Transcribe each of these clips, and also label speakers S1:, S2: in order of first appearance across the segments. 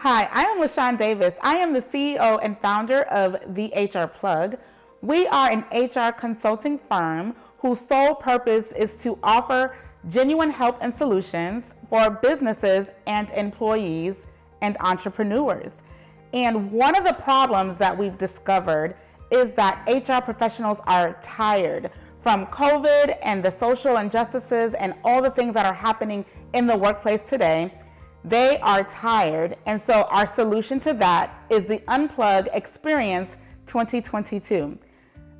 S1: Hi, I am LaShawn Davis. I am the CEO and founder of The HR Plug. We are an HR consulting firm whose sole purpose is to offer genuine help and solutions for businesses and employees and entrepreneurs. And one of the problems that we've discovered is that HR professionals are tired from COVID and the social injustices and all the things that are happening in the workplace today. They are tired, and so our solution to that is the Unplug Experience 2022.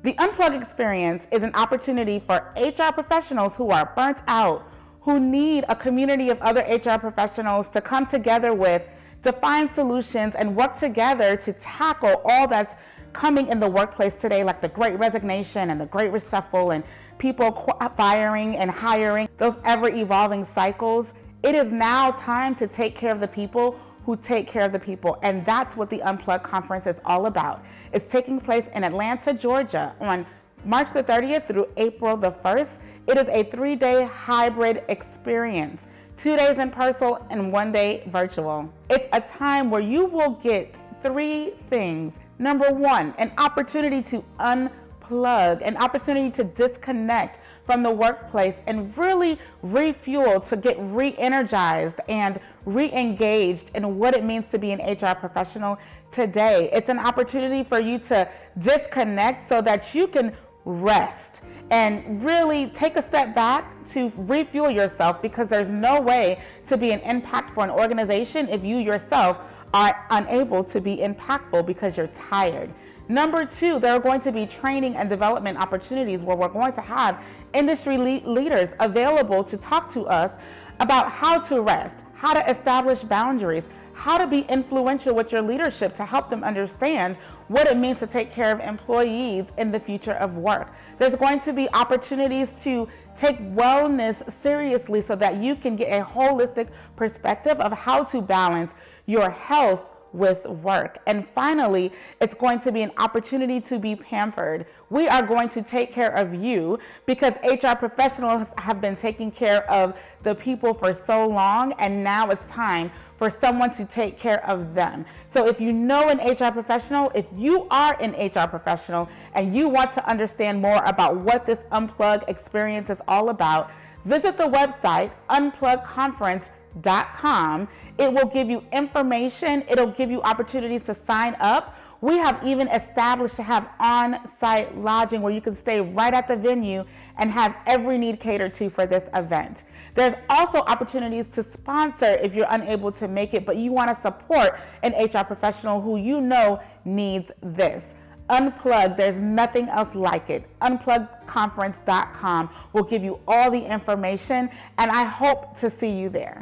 S1: The Unplug Experience is an opportunity for HR professionals who are burnt out, who need a community of other HR professionals to come together with, to find solutions and work together to tackle all that's coming in the workplace today, like the Great Resignation and the Great Reshuffle and people firing and hiring, those ever-evolving cycles. It is now time to take care of the people who take care of the people, and that's what the Unplugged Conference is all about. It's taking place in Atlanta, Georgia on March the 30th through April the 1st. It is a 3-day hybrid experience, 2 days in person and 1 day virtual. It's a time where you will get 3 things. Number 1, an opportunity to unplug, an opportunity to disconnect from the workplace and really refuel, to get re-energized and re-engaged in what it means to be an HR professional today. It's an opportunity for you to disconnect so that you can rest and really take a step back to refuel yourself, because there's no way to be an impact for an organization if you yourself are unable to be impactful because you're tired. Number 2, there are going to be training and development opportunities where we're going to have industry leaders available to talk to us about how to rest, how to establish boundaries, how to be influential with your leadership to help them understand what it means to take care of employees in the future of work. There's going to be opportunities to take wellness seriously so that you can get a holistic perspective of how to balance your health with work. And finally, it's going to be an opportunity to be pampered. We are going to take care of you because HR professionals have been taking care of the people for so long, and now it's time for someone to take care of them. So if you know an HR professional, if you are an HR professional and you want to understand more about what this Unplug experience is all about, visit the website unplugconference.com. It will give you information. It'll give you opportunities to sign up. We have even established to have on-site lodging where you can stay right at the venue and have every need catered to for this event. There's also opportunities to sponsor if you're unable to make it, but you want to support an HR professional who you know needs this. Unplug, there's nothing else like it. Unplugconference.com will give you all the information, and I hope to see you there.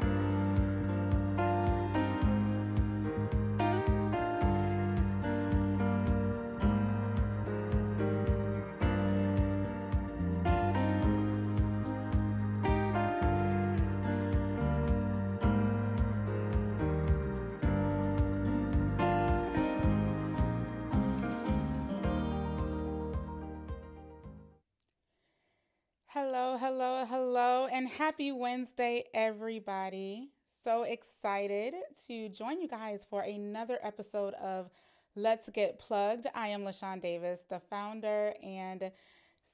S1: Hello, and happy Wednesday, everybody. So excited to join you guys for another episode of Let's Get Plugged. I am LaShawn Davis, the founder and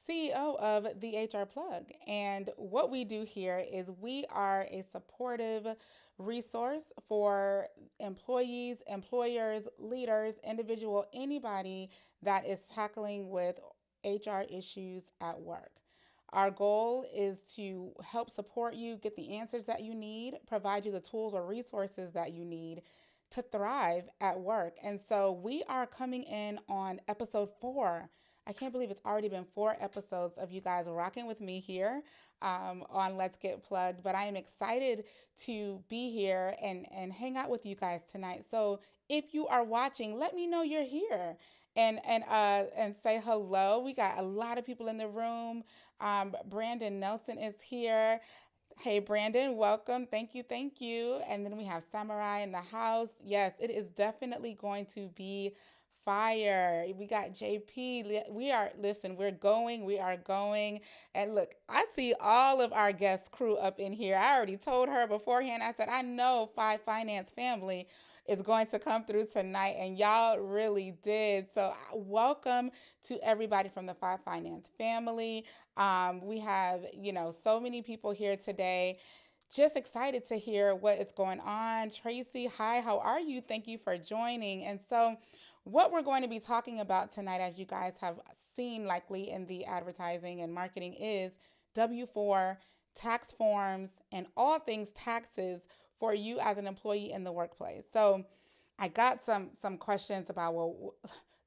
S1: CEO of the HR Plug. And what we do here is we are a supportive resource for employees, employers, leaders, anybody that is tackling with HR issues at work. Our goal is to help support you, get the answers that you need, provide you the tools or resources that you need to thrive at work. And so we are coming in on episode 4. I can't believe it's already been 4 episodes of you guys rocking with me here on Let's Get Plugged. But I am excited to be here and hang out with you guys tonight. So if you are watching, let me know you're here and say hello. We got a lot of people in the room. Brandon Nelson is here. Hey, Brandon, welcome. Thank you. And then we have Samara in the house. Yes, it is definitely going to be fire. We got JP. We're going. And look, I see all of our guest crew up in here. I already told her beforehand. I said, I know Five Finance family is going to come through tonight, and y'all really did. So welcome to everybody from the Five Finance family. We have, so many people here today. Just excited to hear what is going on. Tracy, hi, how are you? Thank you for joining. And so what we're going to be talking about tonight, as you guys have seen likely in the advertising and marketing, is W-4 tax forms and all things taxes for you as an employee in the workplace. So I got some questions about, well,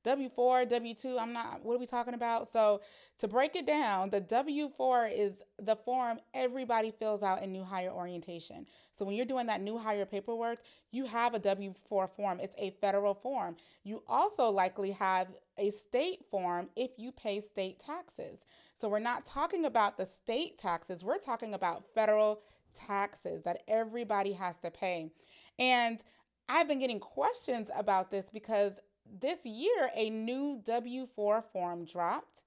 S1: W-4, W-2, what are we talking about? So to break it down, the W-4 is the form everybody fills out in new hire orientation. So when you're doing that new hire paperwork, you have a W-4 form. It's a federal form. You also likely have a state form if you pay state taxes. So we're not talking about the state taxes. We're talking about federal taxes that everybody has to pay. And I've been getting questions about this because this year a new W-4 form dropped,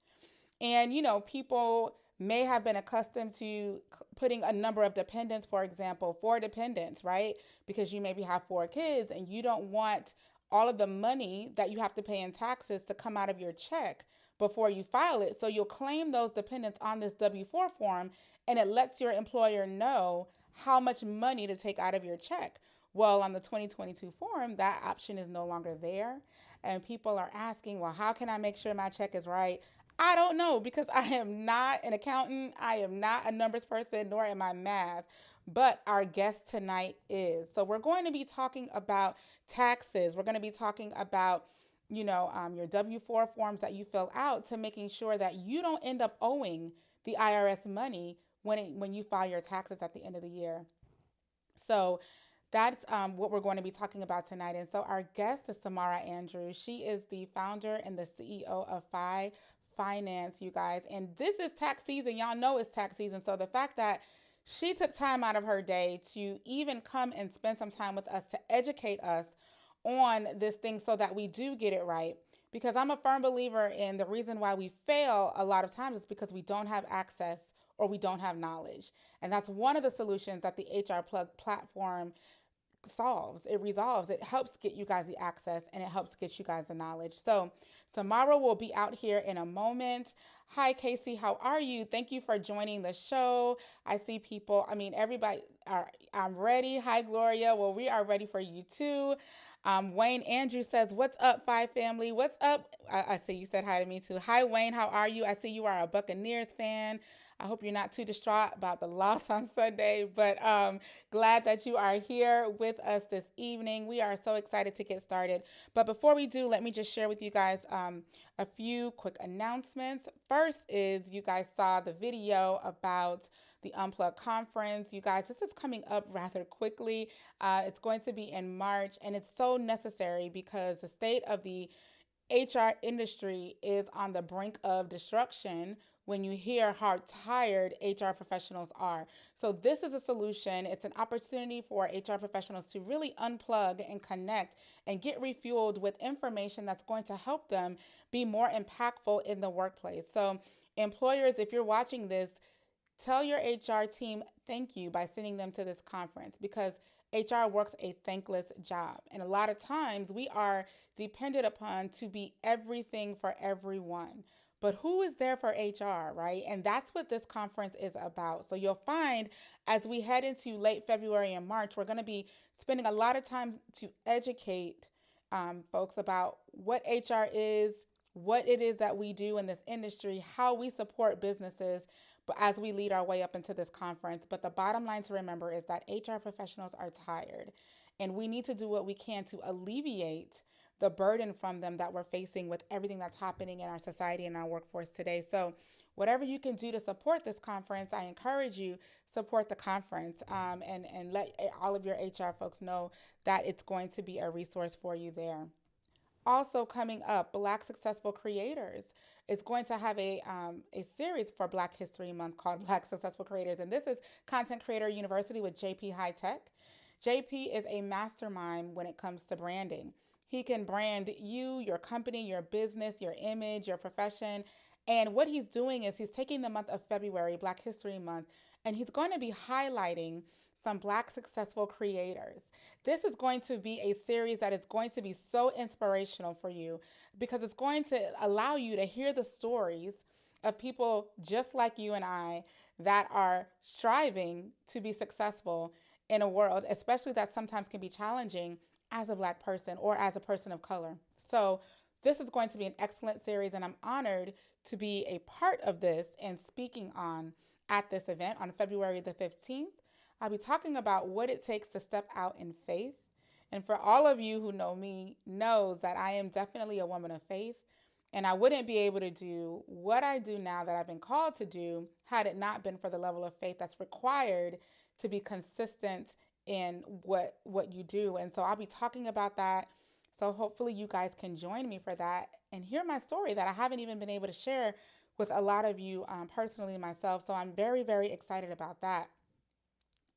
S1: and people may have been accustomed to putting a number of dependents, for example, 4 dependents, right? Because you maybe have 4 kids and you don't want all of the money that you have to pay in taxes to come out of your check before you file it. So you'll claim those dependents on this W-4 form, and it lets your employer know how much money to take out of your check. Well, on the 2022 form, that option is no longer there. And people are asking, well, how can I make sure my check is right? I don't know, because I am not an accountant. I am not a numbers person, nor am I math. But our guest tonight is. So we're going to be talking about taxes. We're going to be talking about your W-4 forms that you fill out, to making sure that you don't end up owing the IRS money when you file your taxes at the end of the year. So that's what we're going to be talking about tonight. And so our guest is Samara Andrews. She is the founder and the CEO of Five Finance, you guys. And this is tax season. Y'all know it's tax season. So the fact that she took time out of her day to even come and spend some time with us to educate us on this thing so that we do get it right. Because I'm a firm believer in the reason why we fail a lot of times is because we don't have access or we don't have knowledge. And that's one of the solutions that the HR Plug platform solves. It resolves. It helps get you guys the access, and it helps get you guys the knowledge. So Samara will be out here in a moment. Hi, Casey. How are you? Thank you for joining the show. I see people. Everybody I'm ready. Hi, Gloria. Well, we are ready for you too. Wayne Andrew says, what's up, Five family? What's up? I see you said hi to me too. Hi, Wayne. How are you? I see you are a Buccaneers fan. I hope you're not too distraught about the loss on Sunday, but glad that you are here with us this evening. We are so excited to get started. But before we do, let me just share with you guys a few quick announcements. First is, you guys saw the video about the Unplugged conference. You guys, this is coming up rather quickly. It's going to be in March, and it's so necessary because the state of the HR industry is on the brink of destruction when you hear how tired HR professionals are. So this is a solution. It's an opportunity for HR professionals to really unplug and connect and get refueled with information that's going to help them be more impactful in the workplace. So employers, if you're watching this, tell your HR team thank you by sending them to this conference, because HR works a thankless job. And a lot of times we are dependent upon to be everything for everyone. But who is there for HR, right? And that's what this conference is about. So you'll find as we head into late February and March, we're going to be spending a lot of time to educate folks about what HR is, what it is that we do in this industry, how we support businesses, but as we lead our way up into this conference. But the bottom line to remember is that HR professionals are tired, and we need to do what we can to alleviate the burden from them that we're facing with everything that's happening in our society and our workforce today. So whatever you can do to support this conference, I encourage you, support the conference and let all of your HR folks know that it's going to be a resource for you there. Also coming up, Black Successful Creators is going to have a series for Black History Month called Black Successful Creators. And this is Content Creator University with JP High Tech. JP is a mastermind when it comes to branding. He can brand you, your company, your business, your image, your profession. And what he's doing is he's taking the month of February, Black History Month, and he's going to be highlighting some Black successful creators. This is going to be a series that is going to be so inspirational for you because it's going to allow you to hear the stories of people just like you and I that are striving to be successful in a world, especially that sometimes can be challenging as a Black person or as a person of color. So, this is going to be an excellent series, and I'm honored to be a part of this and speaking on at this event on February the 15th. I'll be talking about what it takes to step out in faith. And for all of you who know me, knows that I am definitely a woman of faith. And I wouldn't be able to do what I do now that I've been called to do had it not been for the level of faith that's required to be consistent in what you do. And so I'll be talking about that. So hopefully you guys can join me for that and hear my story that I haven't even been able to share with a lot of you personally myself. So I'm very, very excited about that.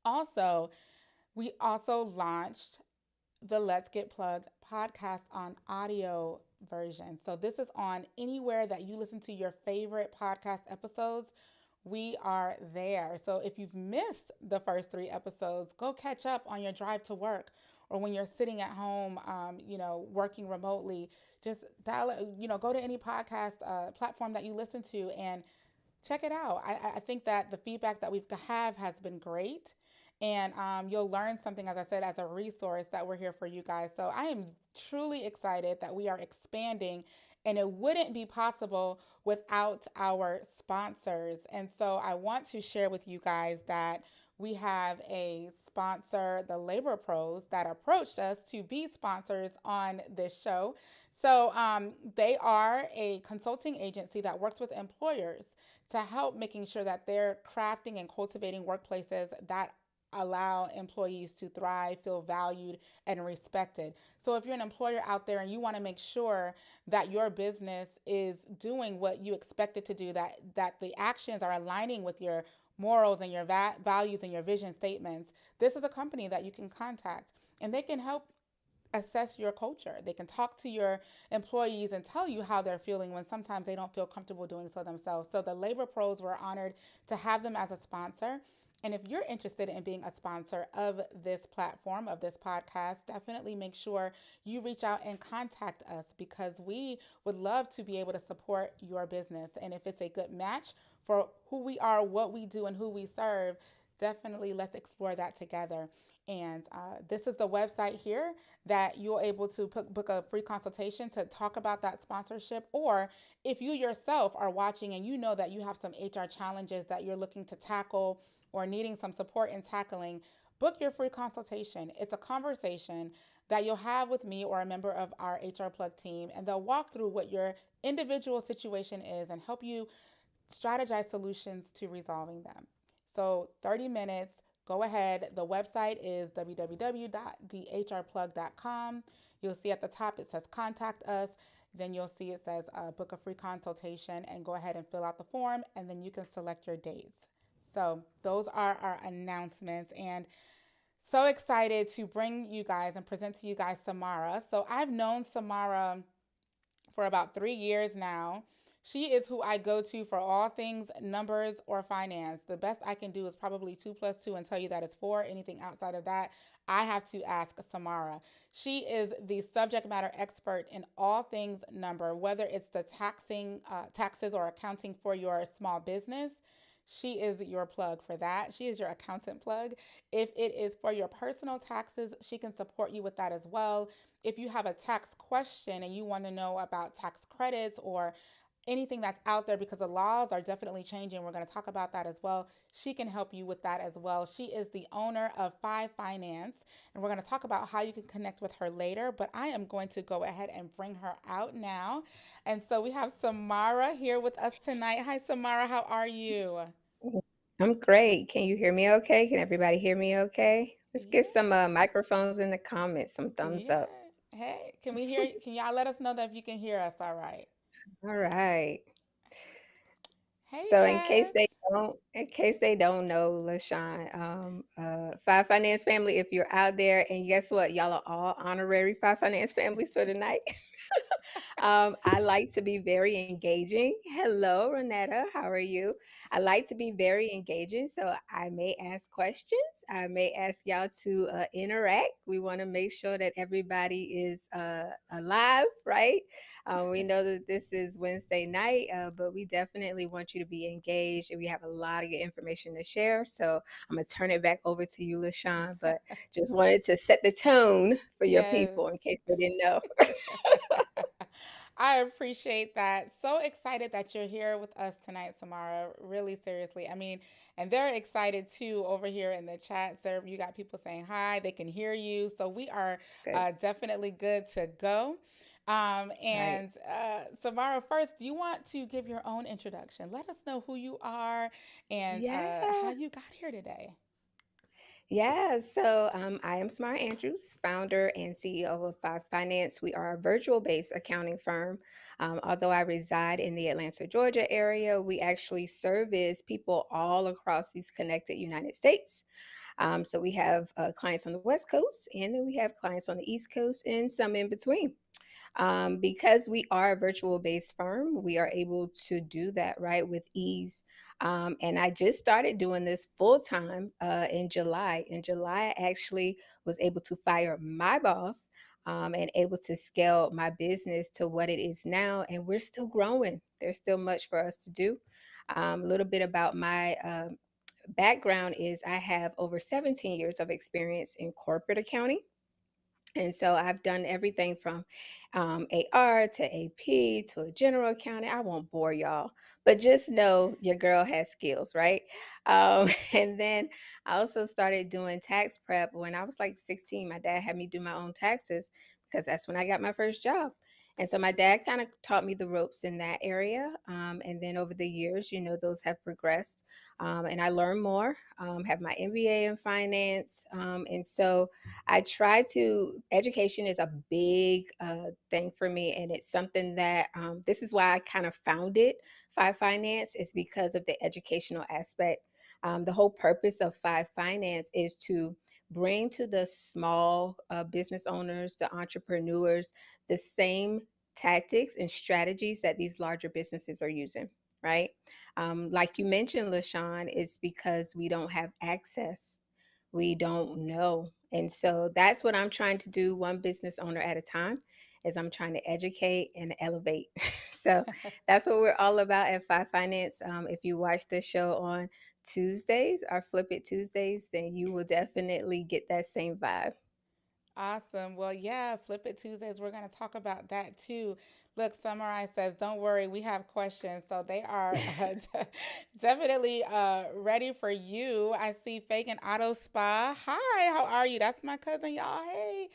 S1: Also, we also launched the Let's Get Plugged podcast on audio version. So this is on anywhere that you listen to your favorite podcast episodes. We are there. So if you've missed the first 3 episodes, go catch up on your drive to work or when you're sitting at home, working remotely. Just dial, go to any podcast platform that you listen to and check it out. I think that the feedback that we've have has been great. And you'll learn something, as I said, as a resource that we're here for you guys. So I am truly excited that we are expanding, and it wouldn't be possible without our sponsors. And so I want to share with you guys that we have a sponsor, the Labor Pros, that approached us to be sponsors on this show. So they are a consulting agency that works with employers to help making sure that they're crafting and cultivating workplaces that allow employees to thrive, feel valued, and respected. So if you're an employer out there and you want to make sure that your business is doing what you expect it to do, that the actions are aligning with your morals and your values and your vision statements, this is a company that you can contact, and they can help assess your culture. They can talk to your employees and tell you how they're feeling when sometimes they don't feel comfortable doing so themselves. So the Labor Pros, were honored to have them as a sponsor. And if you're interested in being a sponsor of this platform, of this podcast, definitely make sure you reach out and contact us because we would love to be able to support your business. And if it's a good match for who we are, what we do, and who we serve, definitely let's explore that together. And this is the website here that you're able to book a free consultation to talk about that sponsorship. Or if you yourself are watching and you know that you have some HR challenges that you're looking to tackle or needing some support in tackling, book your free consultation. It's a conversation that you'll have with me or a member of our HR Plug team, and they'll walk through what your individual situation is and help you strategize solutions to resolving them. So 30 minutes, go ahead. The website is www.thehrplug.com. You'll see at the top it says contact us. Then you'll see it says book a free consultation, and go ahead and fill out the form, and then you can select your dates. So those are our announcements, and so excited to bring you guys and present to you guys Samara. So I've known Samara for about 3 years now. She is who I go to for all things numbers or finance. The best I can do is probably 2 plus 2 and tell you that it's 4. Anything outside of that, I have to ask Samara. She is the subject matter expert in all things number, whether it's the taxes or accounting for your small business. She is your plug for that. She is your accountant plug. If it is for your personal taxes, she can support you with that as well. If you have a tax question and you want to know about tax credits or anything that's out there, because the laws are definitely changing, we're going to talk about that as well. She can help you with that as well. She is the owner of Five Finance, and we're going to talk about how you can connect with her later, but I am going to go ahead and bring her out now. And so we have Samara here with us tonight. Hi, Samara. How are you?
S2: I'm great. Can you hear me okay? Can everybody hear me okay? Let's get
S1: Yeah.
S2: some microphones in the comments, some thumbs
S1: Yeah.
S2: up.
S1: Hey, can we hear? Can y'all let us know that if you can hear us? All right.
S2: All right.
S1: Hey,
S2: So
S1: Jazz.
S2: in case they don't know, LaShawn, Five Finance family, if you're out there, and guess what? Y'all are all honorary Five Finance families for tonight. I like to be very engaging. Hello, Renetta. How are you? I like to be very engaging, so I may ask questions. I may ask y'all to interact. We want to make sure that everybody is alive, right? We know that this is Wednesday night, but we definitely want you to be engaged, and we have a lot of good information to share. So I'm gonna turn it back over to you, LaShawn. But just wanted to set the tone for your
S1: Yes.
S2: people in case they didn't know.
S1: I appreciate that. So excited that you're here with us tonight, Samara. Really seriously. I mean, and they're excited too over here in the chat. So you got people saying hi, they can hear you. So we are
S2: Good.
S1: definitely good to go.
S2: Right.
S1: Samara, first, do you want to give your own introduction? Let us know who you are and how
S2: Yeah.
S1: you got here today.
S2: Yeah. So I am Samara Andrews, founder and CEO of Five Finance. We are a virtual based accounting firm. Although I reside in the Atlanta, Georgia area, we actually service people all across these connected United States. So we have clients on the West Coast, and then we have clients on the East Coast, and some in between. Because we are a virtual based firm, we are able to do that right with ease. And I just started doing this full time in July. In July, I actually was able to fire my boss and able to scale my business to what it is now. And we're still growing. There's still much for us to do. A little bit about my background is I have over 17 years of experience in corporate accounting. And so I've done everything from AR to AP to a general accountant. I won't bore y'all, but just know your girl has skills, right? And then I also started doing tax prep when I was like 16. My dad had me do my own taxes because that's when I got my first job. And so my dad kind of taught me the ropes in that area. And then over the years, those have progressed. And I learned more, have my MBA in finance. And so I try to, education is a big thing for me. And it's something that, this is why I kind of founded Five Finance, is because of the educational aspect. The whole purpose of Five Finance is to bring to the small business owners, the entrepreneurs, the same tactics and strategies that these larger businesses are using, right? Like you mentioned, LaShawn, it's because we don't have access. We don't know. And so that's what I'm trying to do, one business owner at a time, is I'm trying to educate and elevate. So that's what we're all about at Five Finance. If you watch the show on Tuesdays, our Flip It Tuesdays, then you will definitely get that same vibe.
S1: Awesome. Well, yeah, Flip It Tuesdays, we're going to talk about that too. Look, Summarize says, don't worry, we have questions. So they are definitely ready for you. I see Fagan Auto Spa. Hi, how are you? That's my cousin, y'all. Hey.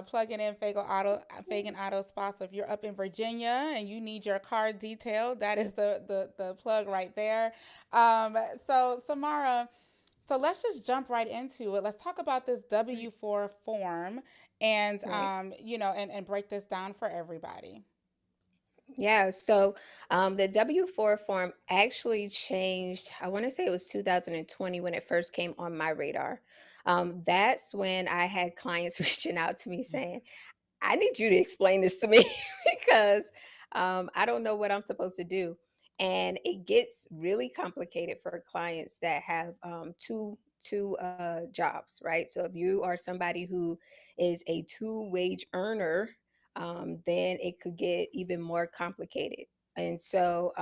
S1: Plugging in Fagan Auto Spa. So if you're up in Virginia and you need your car detailed, that is the plug right there. So Samara, so let's just jump right into it. Let's talk about this
S2: Right.
S1: W-4 form and
S2: Right.
S1: and break this down for everybody.
S2: Yeah, so the W-4 form actually changed. I want to say it was 2020 when it first came on my radar. That's when I had clients reaching out to me saying, I need you to explain this to me because I don't know what I'm supposed to do. And it gets really complicated for clients that have two jobs, right? So if you are somebody who is a two wage earner, then it could get even more complicated. And so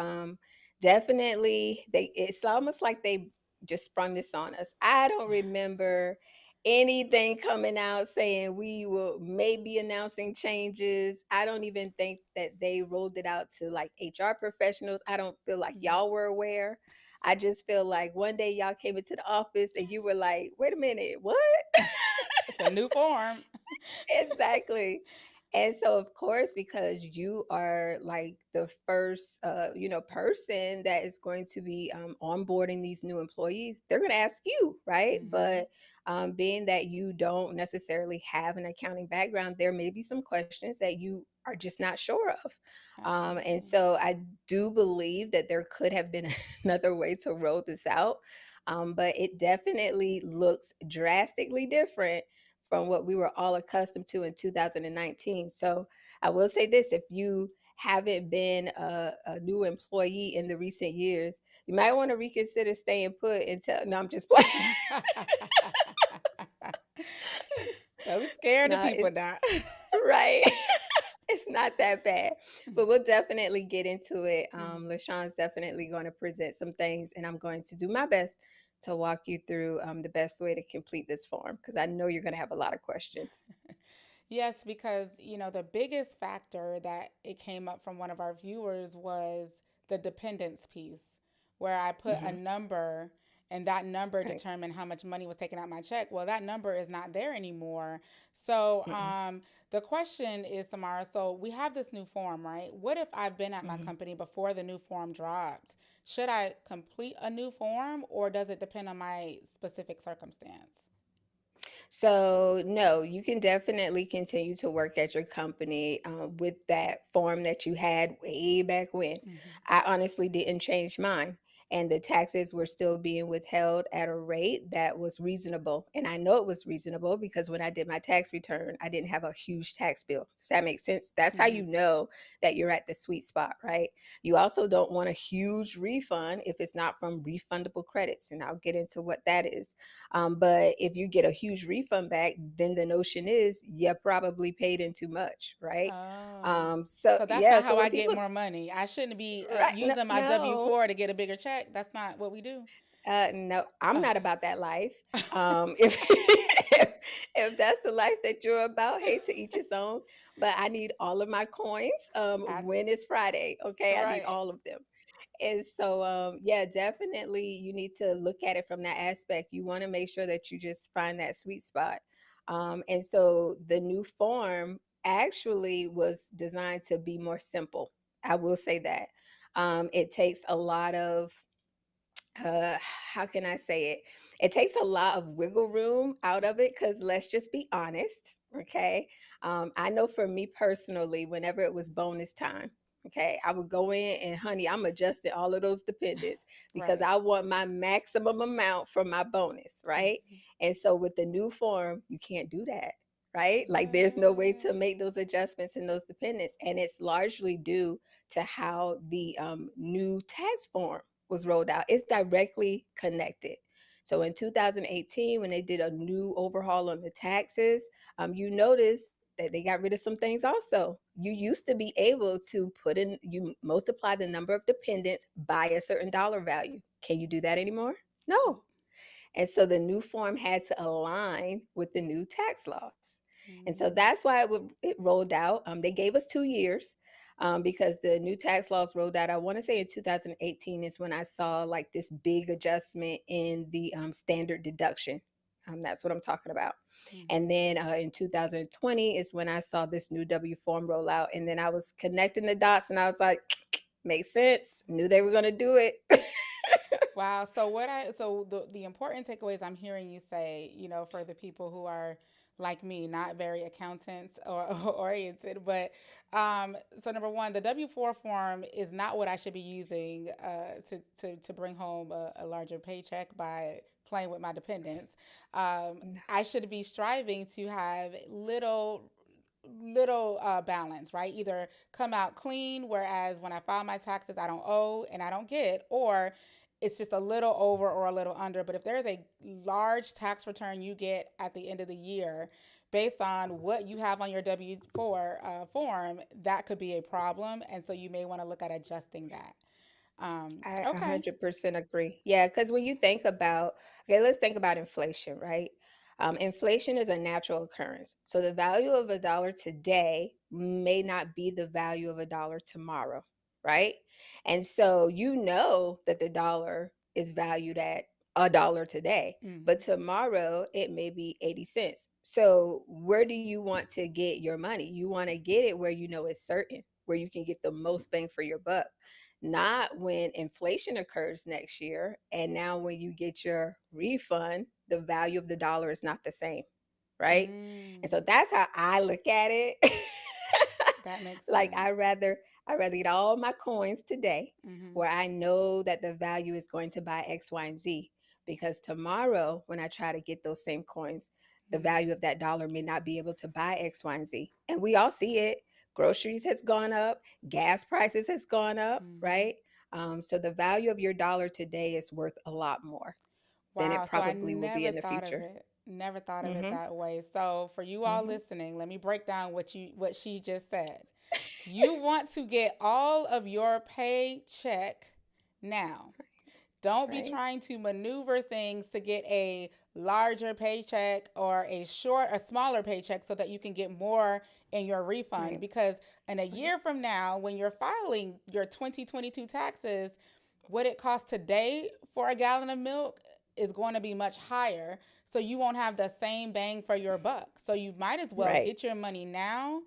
S2: definitely it's almost like they just sprung this on us. I don't remember anything coming out saying we will maybe announcing changes. I don't even think that they rolled it out to like HR professionals. I don't feel like y'all were aware. I just feel like one day y'all came into the office and you were like, wait a minute, what?
S1: It's a new form.
S2: Exactly. And so of course, because you are like the first person that is going to be onboarding these new employees, they're going to ask you, right?
S1: Hmm.
S2: But being that you don't necessarily have an accounting background, there may be some questions that you are just not sure of. And
S1: Absolutely.
S2: so I do believe that there could have been another way to roll this out. But it definitely looks drastically different from what we were all accustomed to in 2019. So I will say this, if you haven't been a new employee in the recent years, you might want to reconsider staying put until, no, I'm just playing.
S1: Don't scare the
S2: No,
S1: people
S2: it's
S1: now.
S2: right. It's not that bad, but
S1: Mhm,
S2: we'll definitely get into it.
S1: mhm.
S2: LaShawn's definitely going to present some things, and I'm going to do my best to walk you through the best way to complete this form because I know you're going to have a lot of questions.
S1: Yes, because the biggest factor that it came up from one of our viewers was the dependence piece, where I put a
S2: Hmm.
S1: number and that number
S2: Right.
S1: determined how much money was taken out my check. Well, that number is not there anymore. So
S2: Mm-mm.
S1: the question is, Samara, so we have this new form, right? What if I've been at my
S2: Mhm.
S1: company before the new form dropped? Should I complete a new form or does it depend on my specific circumstance?
S2: So, no, you can definitely continue to work at your company with that form that you had way back when.
S1: Hmm.
S2: I honestly didn't change mine, and the taxes were still being withheld at a rate that was reasonable. And I know it was reasonable because when I did my tax return, I didn't have a huge tax bill. Does that make sense? That's how you
S1: Hmm.
S2: know that you're at the sweet spot, right? You also don't want a huge refund if it's not from refundable credits, and I'll get into what that is. But if you get a huge refund back, then the notion is you probably paid in too much, right?
S1: Oh.
S2: So
S1: So that's
S2: yeah,
S1: not
S2: so
S1: how
S2: when
S1: I get
S2: people,
S1: more money. I shouldn't be
S2: right, no,
S1: using my
S2: no,
S1: W-4 to get a bigger check. That's not what we do.
S2: no, I'm not
S1: Okay.
S2: about that life. If if that's the life that you're about, hey, to each his own. But I need all of my coins
S1: That's
S2: when it's Friday. Okay, I need
S1: right.
S2: all of them. And so, yeah, definitely you need to look at it from that aspect. You want to make sure that you just find that sweet spot. And so the new form actually was designed to be more simple. I will say that. It takes a lot of how can I say it? It takes a lot of wiggle room out of it because let's just be honest, okay? I know for me personally, whenever it was bonus time, okay, I would go in and honey, I'm adjusting all of those dependents because
S1: Right.
S2: I want my maximum amount from my bonus, right?
S1: Mhm.
S2: And so with the new form, you can't do that. Right? Like there's no way to make
S1: Mm.
S2: those adjustments in those dependents. And it's largely due to how the new tax form was rolled out. It's directly connected. So in 2018, when they did a new overhaul on the taxes, you notice that they got rid of some things also. You used to be able to put in, you multiply the number of dependents by a certain dollar value. Can you do that anymore? No.
S1: Nope.
S2: And so the new form had to align with the new tax laws. And so
S1: Mm.
S2: that's why it rolled out. They gave us 2 years because the new tax laws rolled out. I want to say in 2018 is when I saw like this big adjustment in the standard deduction. That's what I'm talking about. And
S1: Mhm.
S2: then in 2020 is when I saw this new W form roll out. And then I was connecting the dots and I was like, makes sense. Knew they were going to do it.
S1: Wow. So the important takeaways I'm hearing you say, for the people who are like me, not very accountants or oriented, but so number one, the W-4 form is not what I should be using to bring home a larger paycheck by playing with my dependents. I should be striving to have little balance, right? Either come out clean, whereas when I file my taxes, I don't owe and I don't get, or it's just a little over or a little under. But if there's a large tax return you get at the end of the year based on what you have on your W-4 form, that could be a problem. And so you may want to look at adjusting that.
S2: I
S1: Okay.
S2: 100% agree. Yeah, because when you think about, okay, let's think about inflation, right? Inflation is a natural occurrence. So the value of a dollar today may not be the value of a dollar tomorrow, right? And so you know that the dollar is valued at a dollar today, but
S1: Mm-hmm.
S2: tomorrow it may be 80 cents. So where do you want to get your money? You want to get it where you know it's certain, where you can get the most bang for your buck, not when inflation occurs next year. And now, when you get your refund, the value of the dollar is not the same, right? And so
S1: Mm,
S2: that's how I look at it.
S1: that makes
S2: Like
S1: sense.
S2: I rather get all my coins today
S1: Mm-hmm.
S2: where I know that the value is going to buy X, Y, and Z. Because tomorrow, when I try to get those same coins, the
S1: Mhm.
S2: value of that dollar may not be able to buy X, Y, and Z. And we all see it. Groceries has gone up, gas prices has gone up,
S1: Mhm.
S2: right? So the value of your dollar today is worth a lot more than it
S1: Wow, so I
S2: probably will be
S1: never
S2: in the
S1: thought of
S2: future.
S1: it. Never thought of it
S2: Mm-hmm.
S1: that way. So for you all
S2: Mm-hmm.
S1: listening, let me break down what she just said. You want to get all of your paycheck now. Don't be
S2: Right.
S1: trying to maneuver things to get a larger paycheck or a smaller paycheck so that you can get more in your refund.
S2: Right.
S1: Because in a
S2: Right.
S1: year from now, when you're filing your 2022 taxes, what it costs today for a gallon of milk is going to be much higher. So you won't have the same bang for your buck. So you might as well
S2: Right.
S1: get your money now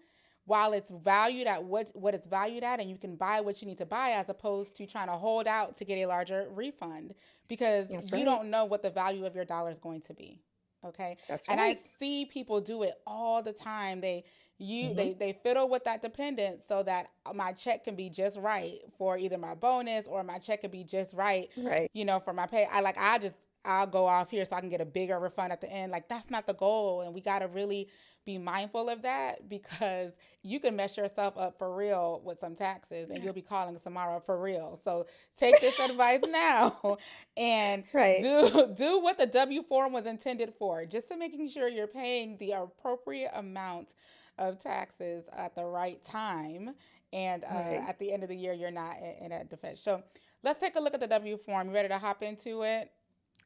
S1: while it's valued at what it's valued at, and you can buy what you need to buy, as opposed to trying to hold out to get a larger refund, because
S2: That's
S1: you
S2: right.
S1: don't know what the value of your dollar is going to be. Okay.
S2: That's
S1: And I
S2: right.
S1: see people do it all the time.
S2: Mm-hmm.
S1: They fiddle with that dependence so that my check can be just right for either my bonus, or my check can be just right,
S2: Right.
S1: for my pay. I'll go off here so I can get a bigger refund at the end. Like, that's not the goal. And we got to really be mindful of that, because you can mess yourself up for real with some taxes, and
S2: Yeah.
S1: you'll be calling Samara for real. So take this advice now and
S2: Right.
S1: do what the W form was intended for, just to making sure you're paying the appropriate amount of taxes at the right time. And
S2: Right.
S1: at the end of the year, you're not in a defense. So let's take a look at the W form. You ready to hop into it?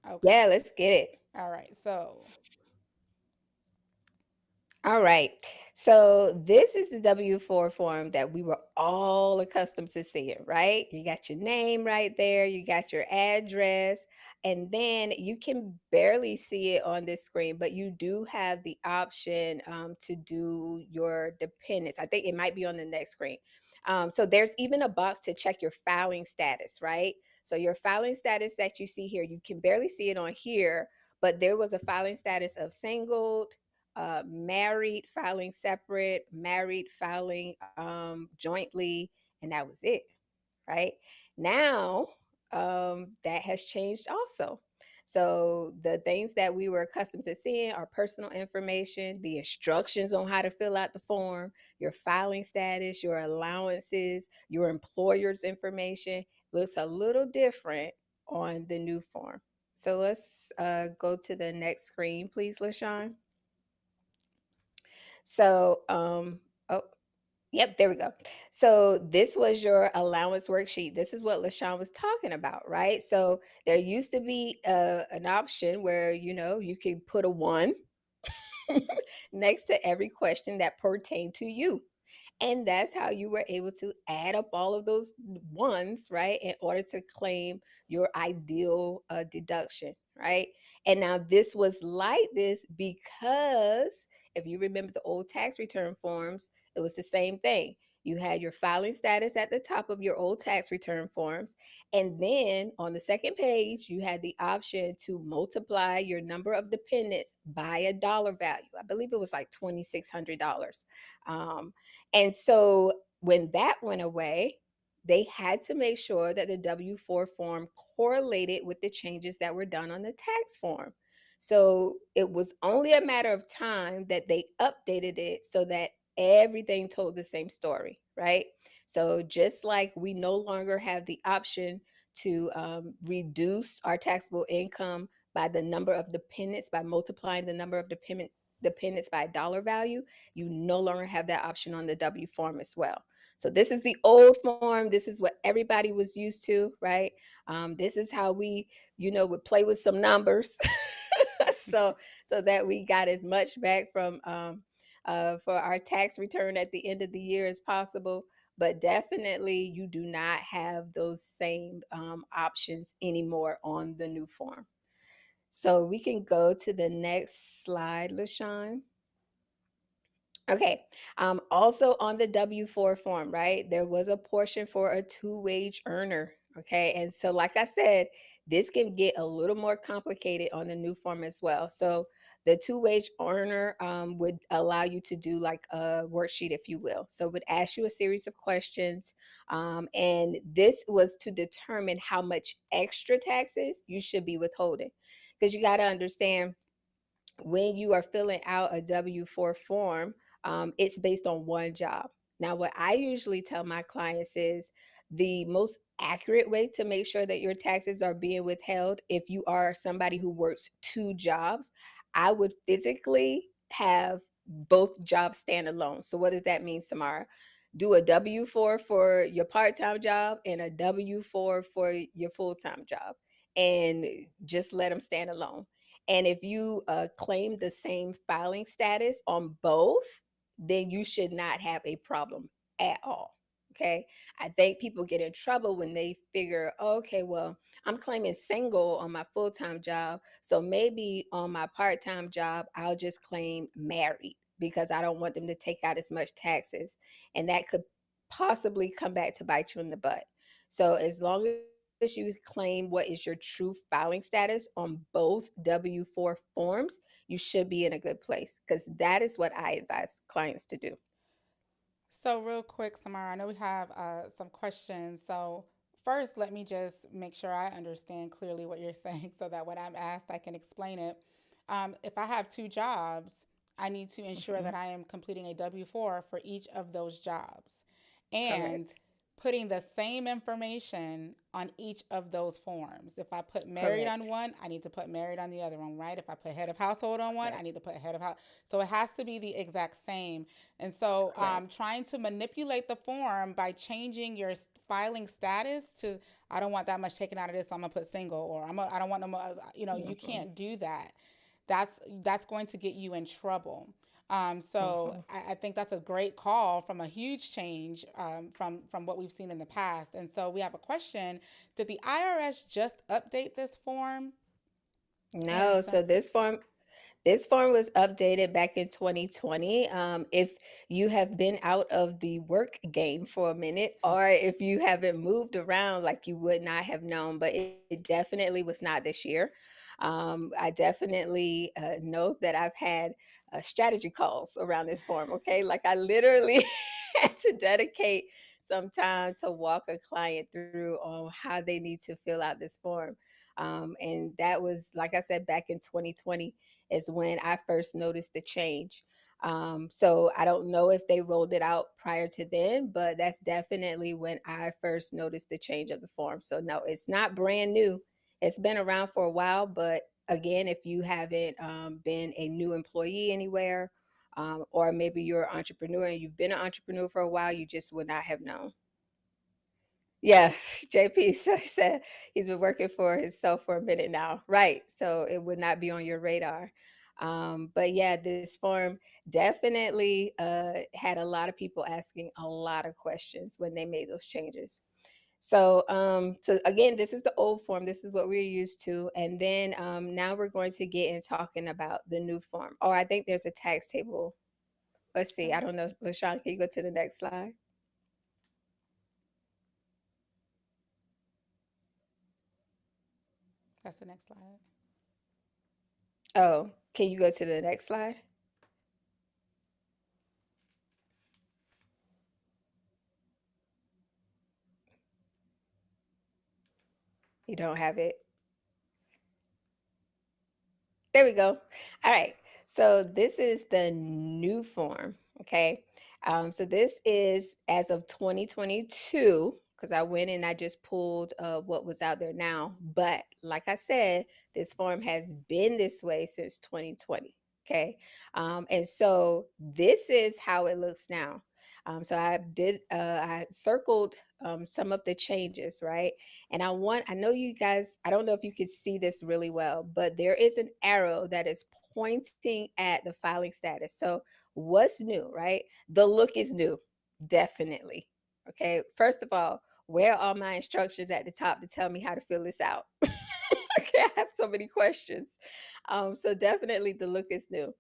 S2: Yeah,
S1: Okay.
S2: let's get it.
S1: All right. So,
S2: All right. So this is the W-4 form that we were all accustomed to seeing, right? You got your name right there, you got your address, and then you can barely see it on this screen, but you do have the option to do your dependents. I think it might be on the next screen. So there's even a box to check your filing status, right? So your filing status that you see here, you can barely see it on here, but there was a filing status of single, married filing separate, married filing jointly, and that was it. Right now, that has changed also. So the things that we were accustomed to seeing are personal information, the instructions on how to fill out the form, your filing status, your allowances, your employer's information looks a little different on the new form. So let's go to the next screen, please, LaShawn. So, oh, yep, there we go. So this was your allowance worksheet. This is what LaShawn was talking about, right? So there used to be an option where, you could put a one next to every question that pertained to you. And that's how you were able to add up all of those ones, right, in order to claim your ideal deduction, right? And now this was like this because if you remember the old tax return forms, it was the same thing. You had your filing status at the top of your old tax return forms. And then on the second page, you had the option to multiply your number of dependents by a dollar value. I believe it was like $2,600. Um, and so when that went away, they had to make sure that the W-4 form correlated with the changes that were done on the tax form. So it was only a matter of time that they updated it so that everything told the same story, right? So just like we no longer have the option to reduce our taxable income by the number of dependents, by multiplying the number of dependents by dollar value, you no longer have that option on the W form as well. So this is the old form. This is what everybody was used to, right? This is how we, would play with some numbers, so that we got as much back from for our tax return at the end of the year as possible. But definitely, you do not have those same options anymore on the new form. So we can go to the next slide, LaShawn. Okay. Also on the W-4 form, right? There was a portion for a two-wage earner. Okay. And so, like I said, this can get a little more complicated on the new form as well. So, the two-wage earner would allow you to do like a worksheet, if you will. So, it would ask you a series of questions. And this was to determine how much extra taxes you should be withholding. Because you got to understand, when you are filling out a W-4 form, it's based on one job. Now, what I usually tell my clients is the most accurate way to make sure that your taxes are being withheld, if you are somebody who works two jobs, I would physically have both jobs stand alone. So, what does that mean, Samara? Do a W-4 for your part time job and a W-4 for your full time job, and just let them stand alone. And if you claim the same filing status on both, then you should not have a problem at all. Okay. I think people get in trouble when they figure, "Oh, okay, well, I'm claiming single on my full time job. So maybe on my part time job, I'll just claim married because I don't want them to take out as much taxes." And that could possibly come back to bite you in the butt. So as long as you claim what is your true filing status on both W-4 forms, you should be in a good place, because that is what I advise clients to do.
S1: So, real quick, Samara, I know we have some questions. So, first, let me just make sure I understand clearly what you're saying so that when I'm asked, I can explain it. If I have two jobs, I need to ensure that
S2: Mhm.
S1: I am completing a W 4 for each of those jobs and
S2: Correct.
S1: putting the same information on each of those forms. If I put married on
S2: Correct.
S1: one, I need to put married on the other one, right? If I put head of household on one, I
S2: Correct.
S1: need to put head of house. So it has to be the exact same. And so,
S2: Correct.
S1: trying to manipulate the form by changing your filing status to, I don't want that much taken out of this, so I'm gonna put single, or I don't want no more. You
S2: Mhm.
S1: can't do that. That's going to get you in trouble. So
S2: Mhm.
S1: I think that's a great call from a huge change from what we've seen in the past. And so we have a question: did the IRS just update this form? And
S2: No,
S1: so,
S2: so this form was updated back in 2020. If you have been out of the work game for a minute, or if you haven't moved around, like, you would not have known, but it definitely was not this year. I definitely know that I've had strategy calls around this form. Okay, like, I literally had to dedicate some time to walk a client through on how they need to fill out this form. And that was, like I said, back in 2020 is when I first noticed the change. So I don't know if they rolled it out prior to then, but that's definitely when I first noticed the change of the form. So no, it's not brand new. It's been around for a while, but again, if you haven't been a new employee anywhere, or maybe you're an entrepreneur and you've been an entrepreneur for a while, you just would not have known. Yeah, JP, so he said he's been working for himself for a minute now. Right. So it would not be on your radar. But yeah, this form definitely had a lot of people asking a lot of questions when they made those changes. So again, this is the old form. This is what we're used to. And then now we're going to get in talking about the new form. Oh, I think there's a tax table. Let's see. I
S1: okay,
S2: don't know. LaShawn, can you go to the next slide?
S1: that's the next slide.
S2: Oh, can you go to the next slide? You don't have it. There we go. All right. So this is the new form. Okay. So this is as of 2022, because I went and I just pulled what was out there now. But like I said, this form has been this way since 2020. Okay. And so this is how it looks now. So I circled some of the changes, right? And I know you guys, I don't know if you could see this really well, but there is an arrow that is pointing at the filing status. So what's new, right? The look is new, definitely. Okay. First of all, where are my instructions at the top to tell me how to fill this out? Okay, I have so many questions. So definitely the look is new.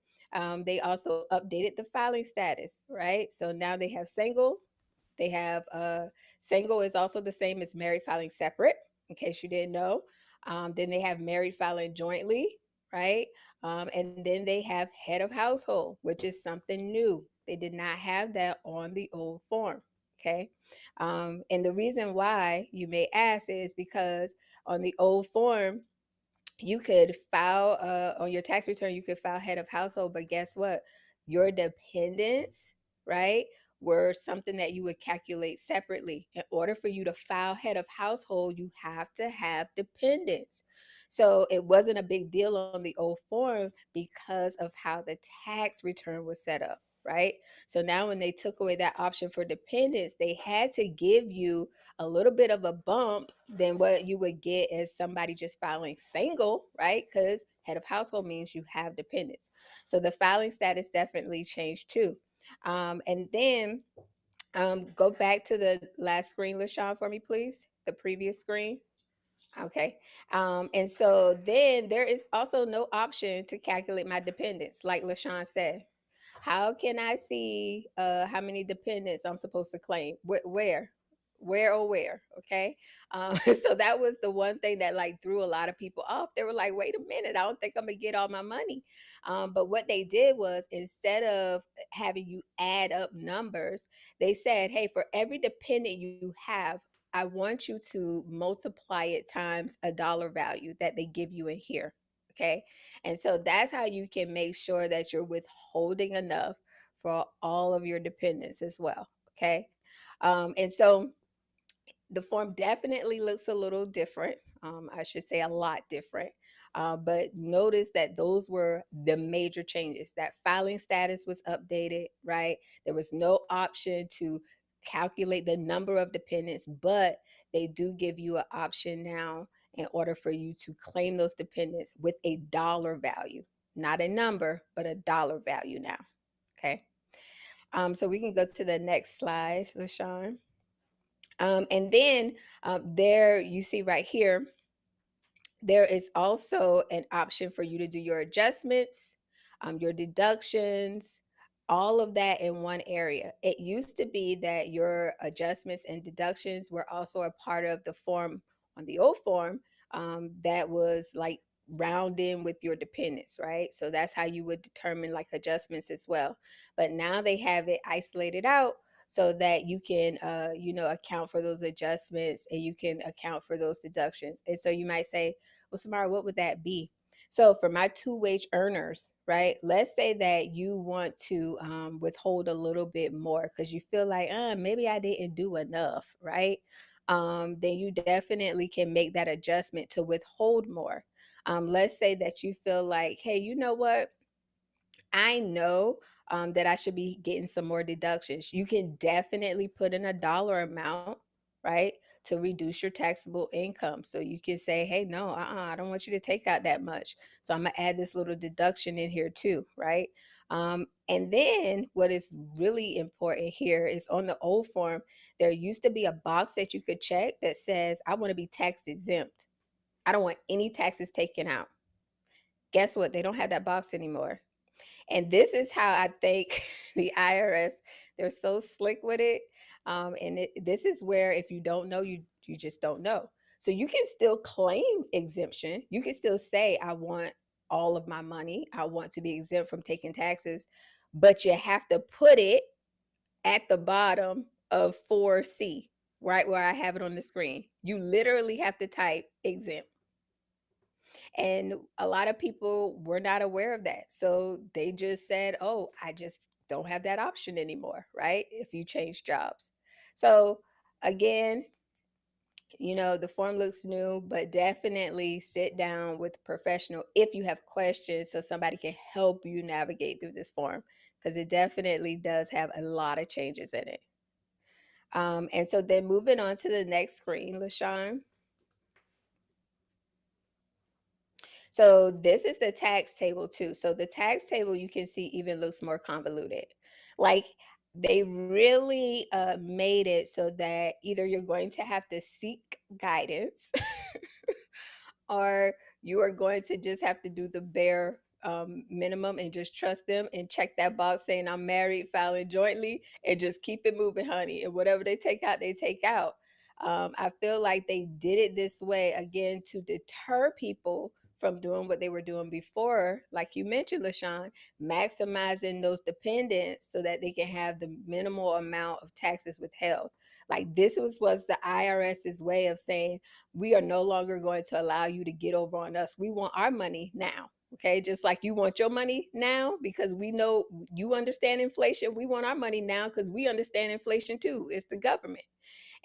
S2: They also updated the filing status, right? So now they have single. They have single is also the same as married filing separate, in case you didn't know. Then they have married filing jointly, right? And then they have head of household, which is something new. They did not have that on the old form. Okay. And the reason why you may ask is because on the old form, you could file on your tax return, you could file head of household, but guess what? Your dependents, right, were something that you would calculate separately. In order for you to file head of household, you have to have dependents. So it wasn't a big deal on the old form because of how the tax return was set up, right? So now when they took away that option for dependents, they had to give you a little bit of a bump than what you would get as somebody just filing single, right? Because head of household means you have dependents. So the filing status definitely changed too. And then go back to the last screen, LaShawn, for me, please. The previous screen. Okay. And so then there is also no option to calculate my dependents, like LaShawn said. How can I see how many dependents I'm supposed to claim? Where? Okay. So that was the one thing that like threw a lot of people off. They were like, wait a minute, I don't think I'm gonna get all my money. But what they did was instead of having you add up numbers, they said, hey, for every dependent you have, I want you to multiply it times a dollar value that they give you in here. Okay. And so that's how you can make sure that you're withholding enough for all of your dependents as well. Okay. And so the form definitely looks a little different. I should say a lot different. But notice that those were the major changes. That filing status was updated, right? There was no option to calculate the number of dependents, but they do give you an option now in order for you to claim those dependents with a dollar value, not a number, but a dollar value now. Okay. So we can go to the next slide, LaShawn. And then there you see right here, there is also an option for you to do your adjustments, your deductions, all of that in one area. It used to be that your adjustments and deductions were also a part of the form on the old form that was like rounding with your dependents, right? So that's how you would determine like adjustments as well. But now they have it isolated out so that you can account for those adjustments and you can account for those deductions. And so you might say, well, Samara, what would that be? So for my two wage earners, right? Let's say that you want to withhold a little bit more because you feel like, maybe I didn't do enough, right? Then you definitely can make that adjustment to withhold more. Let's say that you feel like, hey, you know what? I know that I should be getting some more deductions. You can definitely put in a dollar amount, right, to reduce your taxable income. So you can say, hey, no, I don't want you to take out that much. So I'm going to add this little deduction in here too, right? And then what is really important here is on the old form, there used to be a box that you could check that says, I want to be tax exempt. I don't want any taxes taken out. Guess what? They don't have that box anymore. And this is how I think the IRS, they're so slick with it. This is where if you don't know, you just don't know. So you can still claim exemption. You can still say, I want all of my money. I want to be exempt from taking taxes, but you have to put it at the bottom of 4C, right where I have it on the screen. You literally have to type exempt. And a lot of people were not aware of that. So they just said, oh, I just don't have that option anymore, right? If you change jobs. So again, the form looks new, but definitely sit down with a professional if you have questions so somebody can help you navigate through this form because it definitely does have a lot of changes in it. And so then moving on to the next screen, LaShawn. So this is the tax table too. So the tax table you can see even looks more convoluted. Like they really made it so that either you're going to have to seek guidance or you are going to just have to do the bare minimum and just trust them and check that box saying I'm married, filing jointly, and just keep it moving, honey. And whatever they take out, they take out. I feel like they did it this way again to deter people from doing what they were doing before, like you mentioned, LaShawn, maximizing those dependents so that they can have the minimal amount of taxes withheld. Like this was the IRS's way of saying, we are no longer going to allow you to get over on us. We want our money now. Okay, just like you want your money now because we know you understand inflation. We want our money now because we understand inflation too. It's the government.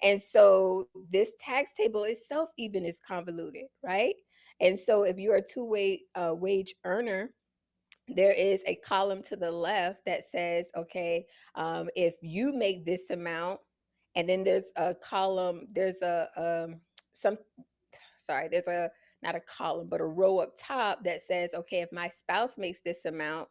S2: And so this tax table itself even is convoluted, right? And so if you're a two-way wage earner, there is a column to the left that says, okay, if you make this amount, and then there's a column, there's a some sorry, there's a not a column, but a row up top that says, okay, if my spouse makes this amount,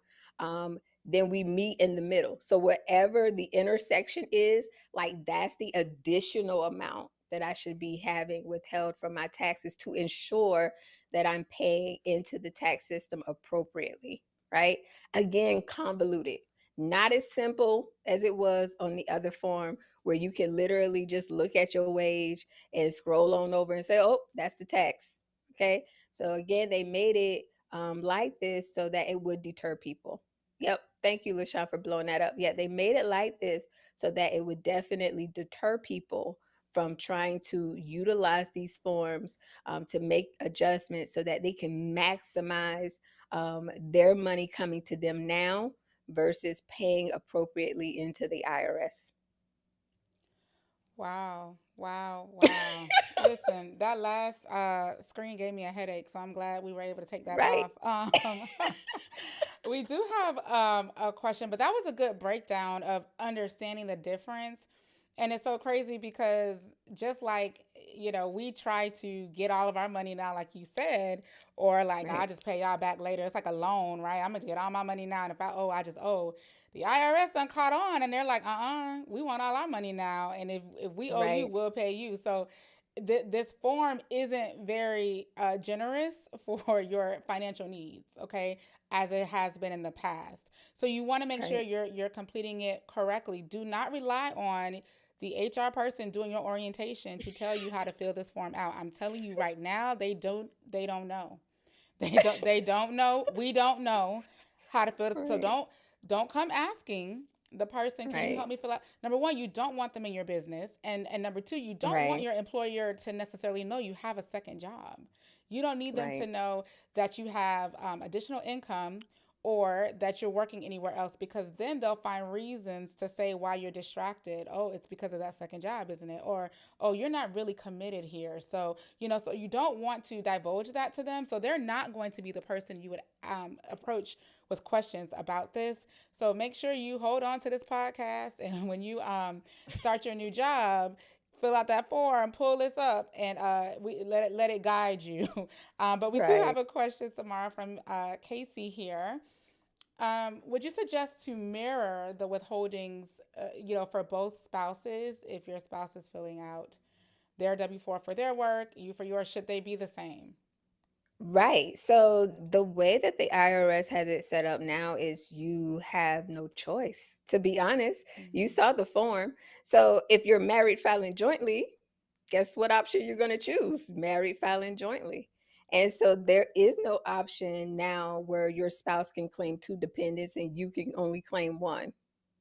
S2: then we meet in the middle. So whatever the intersection is, like that's the additional amount that I should be having withheld from my taxes to ensure that I'm paying into the tax system appropriately, right? Again, convoluted. Not as simple as it was on the other form where you can literally just look at your wage and scroll on over and say, oh, that's the tax. Okay. So again, they made it like this so that it would deter people. Yep. Thank you, LaShawn, for blowing that up. Yeah, they made it like this so that it would definitely deter people from trying to utilize these forms to make adjustments so that they can maximize their money coming to them now versus paying appropriately into the IRS.
S1: Wow, wow, wow. Listen, that last screen gave me a headache, so I'm glad we were able to take that
S2: Right.
S1: off. We do have a question, but that was a good breakdown of understanding the difference. And it's so crazy because just like, we try to get all of our money now, like you said, or like
S2: Right.
S1: I'll just pay y'all back later. It's like a loan, right? I'm gonna get all my money now, and if I owe, I just owe. The IRS done caught on, and they're like, we want all our money now, and if we owe you,
S2: Right.
S1: we'll pay you. So this form isn't very generous for your financial needs, okay, as it has been in the past. So you want to make sure
S2: Right.
S1: you're completing it correctly. Do not rely on the HR person doing your orientation to tell you how to fill this form out. I'm telling you right now, they don't know. They don't know. We don't know how to fill this. So
S2: Right.
S1: don't come asking the person, can you
S2: Right.
S1: help me fill out? Number one, you don't want them in your business. And number two, you don't want
S2: Right.
S1: your employer to necessarily know you have a second job. You don't need them to
S2: Right.
S1: know that you have additional income or that you're working anywhere else, because then they'll find reasons to say why you're distracted. Oh, it's because of that second job, isn't it? Or, oh, you're not really committed here. So, so you don't want to divulge that to them. So they're not going to be the person you would approach with questions about this. So make sure you hold on to this podcast. And when you start your new job, fill out that form, pull this up, and we let it guide you. But we do have
S2: Right.
S1: a question, Samara, from Casey here. Would you suggest to mirror the withholdings, for both spouses if your spouse is filling out their W-4 for their work, you for yours? Should they be the same?
S2: Right. So the way that the IRS has it set up now is you have no choice. To be honest, you
S1: Mm-hmm.
S2: saw the form. So if you're married filing jointly, guess what option you're going to choose? Married filing jointly. And so there is no option now where your spouse can claim two dependents and you can only claim one.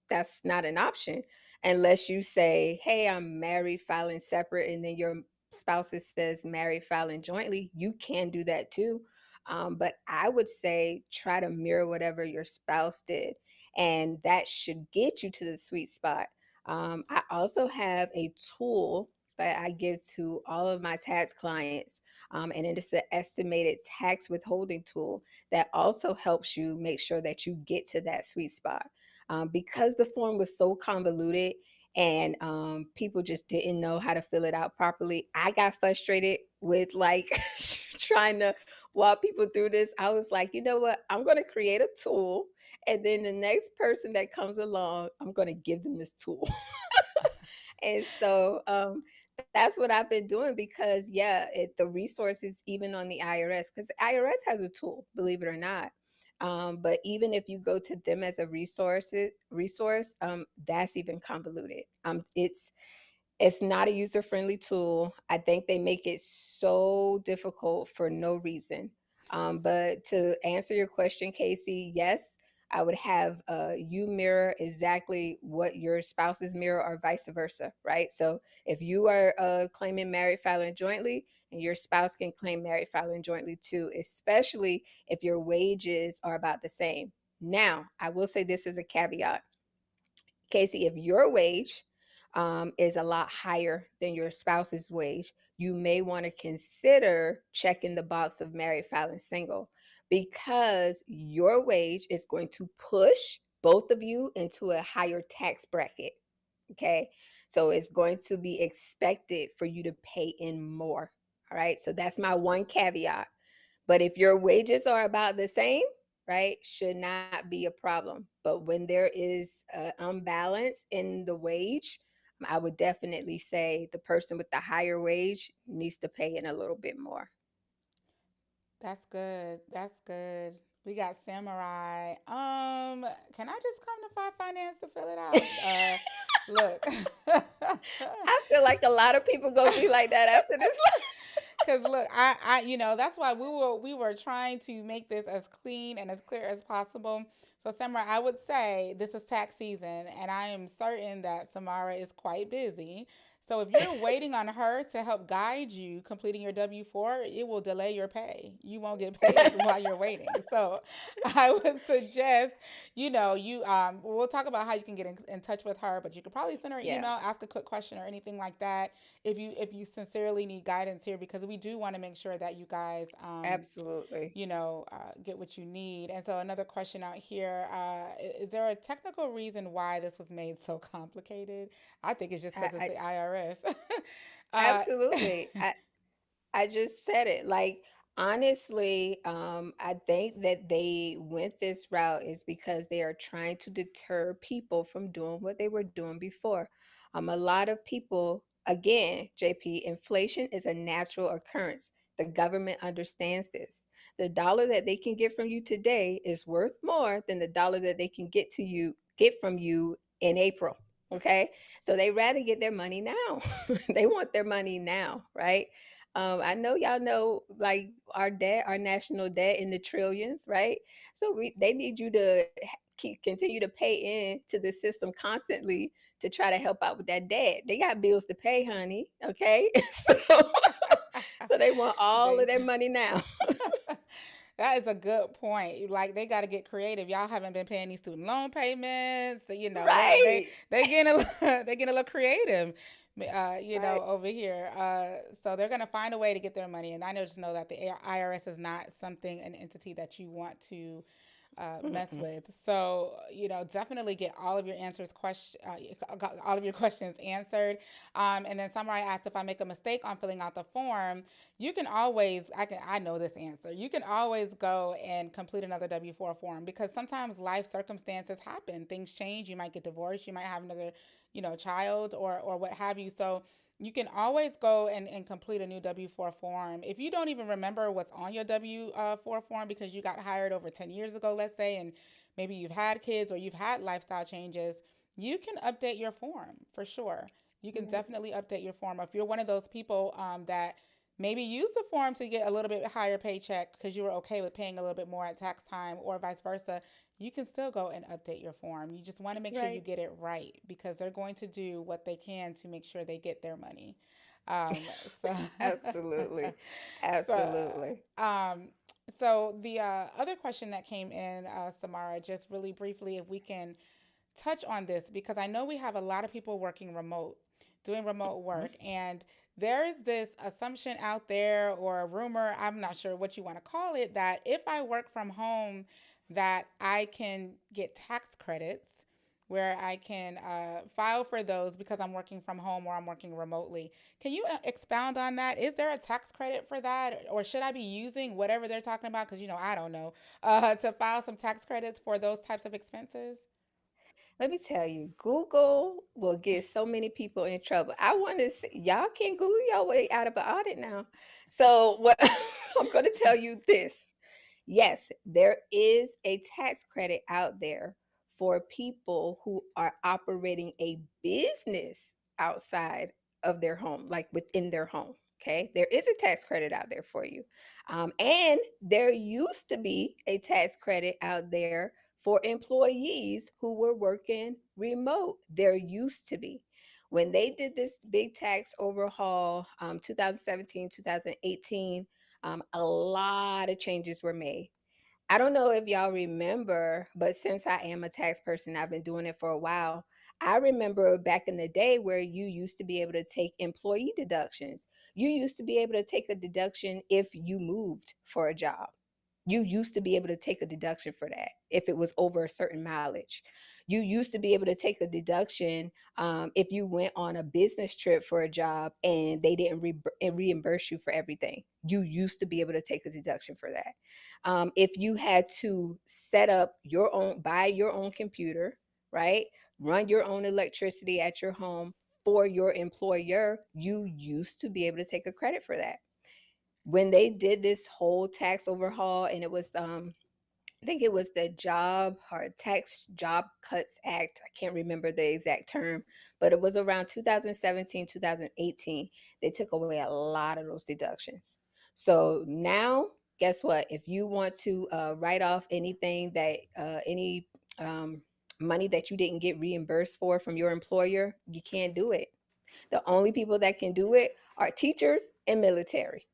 S2: That's not an option unless you say, hey, I'm married filing separate, and then your spouse says married filing jointly. You can do that too. But I would say try to mirror whatever your spouse did, and that should get you to the sweet spot. I also have a tool that I give to all of my tax clients, and it is an estimated tax withholding tool that also helps you make sure that you get to that sweet spot. Because the form was so convoluted and people just didn't know how to fill it out properly, I got frustrated with like trying to walk people through this. I was like, you know what? I'm going to create a tool, and then the next person that comes along, I'm going to give them this tool. And so that's what I've been doing because, yeah, the resources, even on the IRS, because the IRS has a tool, believe it or not. But even if you go to them as a resource, that's even convoluted. It's not a user friendly tool. I think they make it so difficult for no reason. But to answer your question, Casey, yes, I would have you mirror exactly what your spouse's mirror or vice versa, right? So if you are claiming married filing jointly, and your spouse can claim married filing jointly too, especially if your wages are about the same. Now, I will say this as a caveat. Casey, if your wage is a lot higher than your spouse's wage, you may want to consider checking the box of married filing single because your wage is going to push both of you into a higher tax bracket. Okay. So it's going to be expected for you to pay in more. All right. So that's my one caveat. But if your wages are about the same, right, should not be a problem. But when there is an imbalance in the wage, I would definitely say the person with the higher wage needs to pay in a little bit more.
S1: That's good. That's good. We got Samurai. Can I just come to Five Finance to fill it out? Look.
S2: I feel like a lot of people gonna be like that after this.
S1: Cause look, that's why we were trying to make this as clean and as clear as possible. So, Samara, I would say this is tax season, and I am certain that Samara is quite busy. So, if you're waiting on her to help guide you completing your W-4, it will delay your pay. You won't get paid while you're waiting. So, I would suggest, we'll talk about how you can get in touch with her, but you could probably send her an
S2: Yeah,
S1: email, ask a quick question or anything like that if you sincerely need guidance here, because we do want to make sure that you guys
S2: absolutely.
S1: get what you need. And so another question out here, is there a technical reason why this was made so complicated? I think it's just because it's
S2: I
S1: the IRS. uh,
S2: absolutely. I just said it. Like, honestly, I think that they went this route is because they are trying to deter people from doing what they were doing before. A lot of people, again, JP, inflation is a natural occurrence. The government understands this. The dollar that they can get from you today is worth more than the dollar that they can get from you in April. Okay. So they rather get their money now. They want their money now, right? I know y'all know like our debt, our national debt in the trillions, right? So they need you to continue to pay in to the system constantly to try to help out with that debt. They got bills to pay, honey. Okay, so they want all
S1: they
S2: of their money now.
S1: That is a good point. Like they got to get creative. Y'all haven't been paying these student loan payments.
S2: Right,
S1: They getting they getting a little creative,
S2: right.
S1: over here. So they're gonna find a way to get their money. And I just know that the IRS is not an entity that you want to mess
S2: Mm-mm.
S1: with. So definitely get all of your questions answered. And then somebody asked if I make a mistake on filling out the form, you can always I know this answer. You can always go and complete another W-4 form because sometimes life circumstances happen. Things change. You might get divorced. You might have another, child or what have you. So you can always go and complete a new W-4 form. If you don't even remember what's on your W-4 form because you got hired over 10 years ago, let's say, and maybe you've had kids or you've had lifestyle changes, you can update your form for sure. You can
S2: Right.
S1: definitely update your form. If you're one of those people that maybe use the form to get a little bit higher paycheck because you were okay with paying a little bit more at tax time or vice versa, you can still go and update your form. You just want to make sure you
S2: Right.
S1: get it right because they're going to do what they can to make sure they get their money. Um, so,
S2: Absolutely.
S1: so,
S2: Absolutely.
S1: um, so the other question that came in, Samara, just really briefly, if we can touch on this because I know we have a lot of people doing remote
S2: Mhm.
S1: work, and there's this assumption out there or a rumor, I'm not sure what you want to call it, that if I work from home, that I can get tax credits where I can file for those because I'm working from home or I'm working remotely. Can you expound on that? Is there a tax credit for that, or should I be using whatever they're talking about? Because I don't know, to file some tax credits for those types of expenses.
S2: Let me tell you, Google will get so many people in trouble. I want to see, y'all can Google your way out of an audit now. So what I'm going to tell you this. Yes, there is a tax credit out there for people who are operating a business outside of their home, like within their home. Okay, there is a tax credit out there for you. And there used to be a tax credit out there for employees who were working remote. There used to be. When they did this big tax overhaul, 2017, 2018, a lot of changes were made. I don't know if y'all remember, but since I am a tax person, I've been doing it for a while. I remember back in the day where you used to be able to take employee deductions. You used to be able to take a deduction if you moved for a job. You used to be able to take a deduction for that if it was over a certain mileage. You used to be able to take a deduction if you went on a business trip for a job and they didn't reimburse you for everything. You used to be able to take a deduction for that. If you had to set up your own, buy your own computer, right? Run your own electricity at your home for your employer, you used to be able to take a credit for that. When they did this whole tax overhaul, and it was I think it was the Job or Tax Job Cuts Act. I can't remember the exact term, but it was around 2017, 2018. They took away a lot of those deductions. So now, guess what? If you want to write off anything that, any um, money that you didn't get reimbursed for from your employer, you can't do it. The only people that can do it are teachers and military.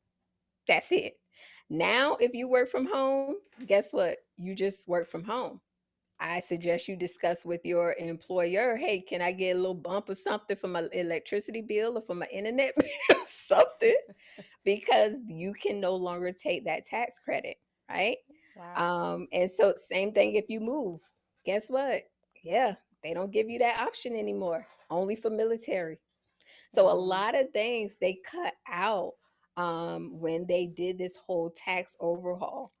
S2: That's it. Now, if you work from home, guess what? You just work from home. I suggest you discuss with your employer, hey, can I get a little bump or something for my electricity bill or for my internet bill? Something, because you can no longer take that tax credit, right?
S1: Wow.
S2: And so, same thing if you move. Guess what? Yeah, they don't give you that option anymore, only for military. So a
S1: Wow.
S2: lot of things they cut out when they did this whole tax overhaul,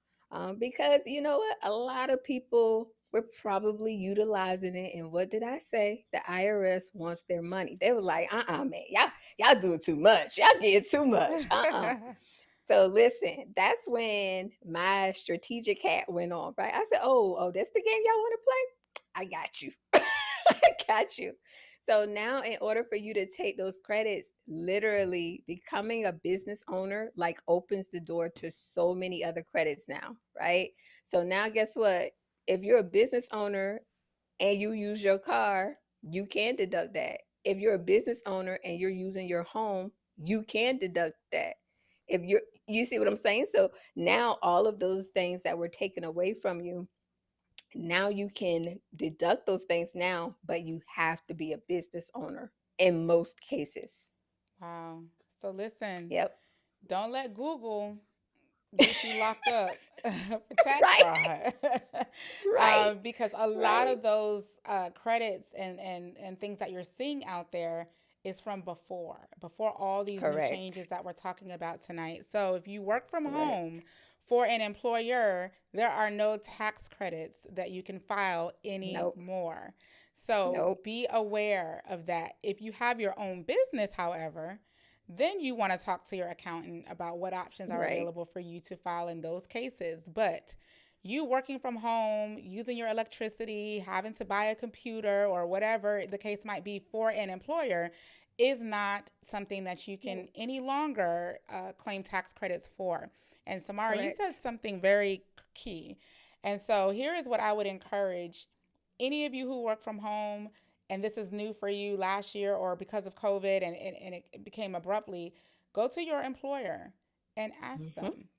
S2: because you know what, a lot of people were probably utilizing it. And what did I say? The IRS wants their money. They were like, man, y'all doing too much. Y'all getting too much. So listen, that's when my strategic hat went on, right? I said, oh, that's the game y'all want to play? I got you. I got you. So now, in order for you to take those credits, literally becoming a business owner like opens the door to so many other credits now, right? So now, guess what? If you're a business owner and you use your car, you can deduct that. If you're a business owner and you're using your home, you can deduct that. If you're, you see what I'm saying? So now all of those things that were taken away from you, now you can deduct those things now, but you have to be a business owner in most cases.
S1: Wow. So listen,
S2: Yep.
S1: don't let Google get you locked up for tax
S2: Right.
S1: fraud.
S2: Right.
S1: Because a lot
S2: Right.
S1: of those credits and things that you're seeing out there is from before all these new changes
S2: Correct.
S1: that we're talking about tonight. So if you work from home
S2: Correct.
S1: for an employer, there are no tax credits that you can file
S2: Nope.
S1: anymore. So
S2: Nope.
S1: be aware of that. If you have your own business, however, then you want to talk to your accountant about what options are
S2: Right.
S1: available for you to file in those cases. But you working from home, using your electricity, having to buy a computer or whatever the case might be for an employer is not something that you can
S2: Nope.
S1: any longer claim tax credits for. And Samara, you said
S2: Correct.
S1: something very key. And so here is what I would encourage any of you who work from home and this is new for you last year or because of COVID and it became abruptly, go to your employer and ask
S2: Hmm.
S1: them,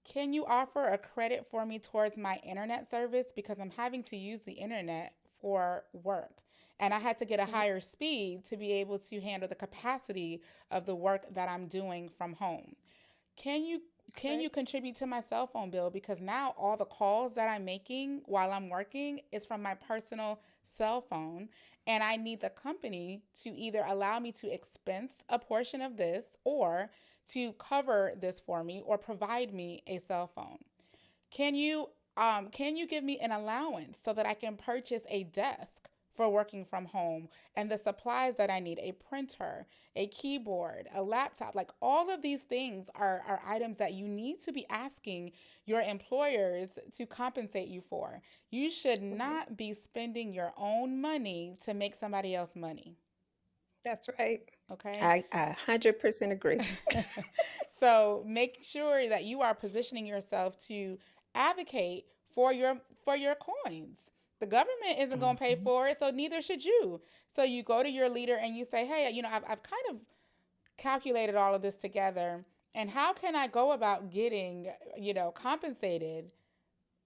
S1: can you offer a credit for me towards my internet service? Because I'm having to use the internet for work. And I had to get a
S2: Right.
S1: higher speed to be able to handle the capacity of the work that I'm doing from home. Can you can you
S2: Correct.
S1: contribute to my cell phone bill because now all the calls that I'm making while I'm working is from my personal cell phone and I need the company to either allow me to expense a portion of this or to cover this for me or provide me a cell phone. Can you give me an allowance so that I can purchase a desk for working from home and the supplies that I need, a printer, a keyboard, a laptop, like all of these things are items that you need to be asking your employers to compensate you for. You should
S2: Mhm.
S1: not be spending your own money to make somebody else money.
S2: That's right.
S1: Okay.
S2: I 100% agree.
S1: So make sure that you are positioning yourself to advocate for your coins. The government isn't going to pay
S2: Mhm.
S1: for it, so neither should you. So you go to your leader and you say, "Hey, I've kind of calculated all of this together, and how can I go about getting, compensated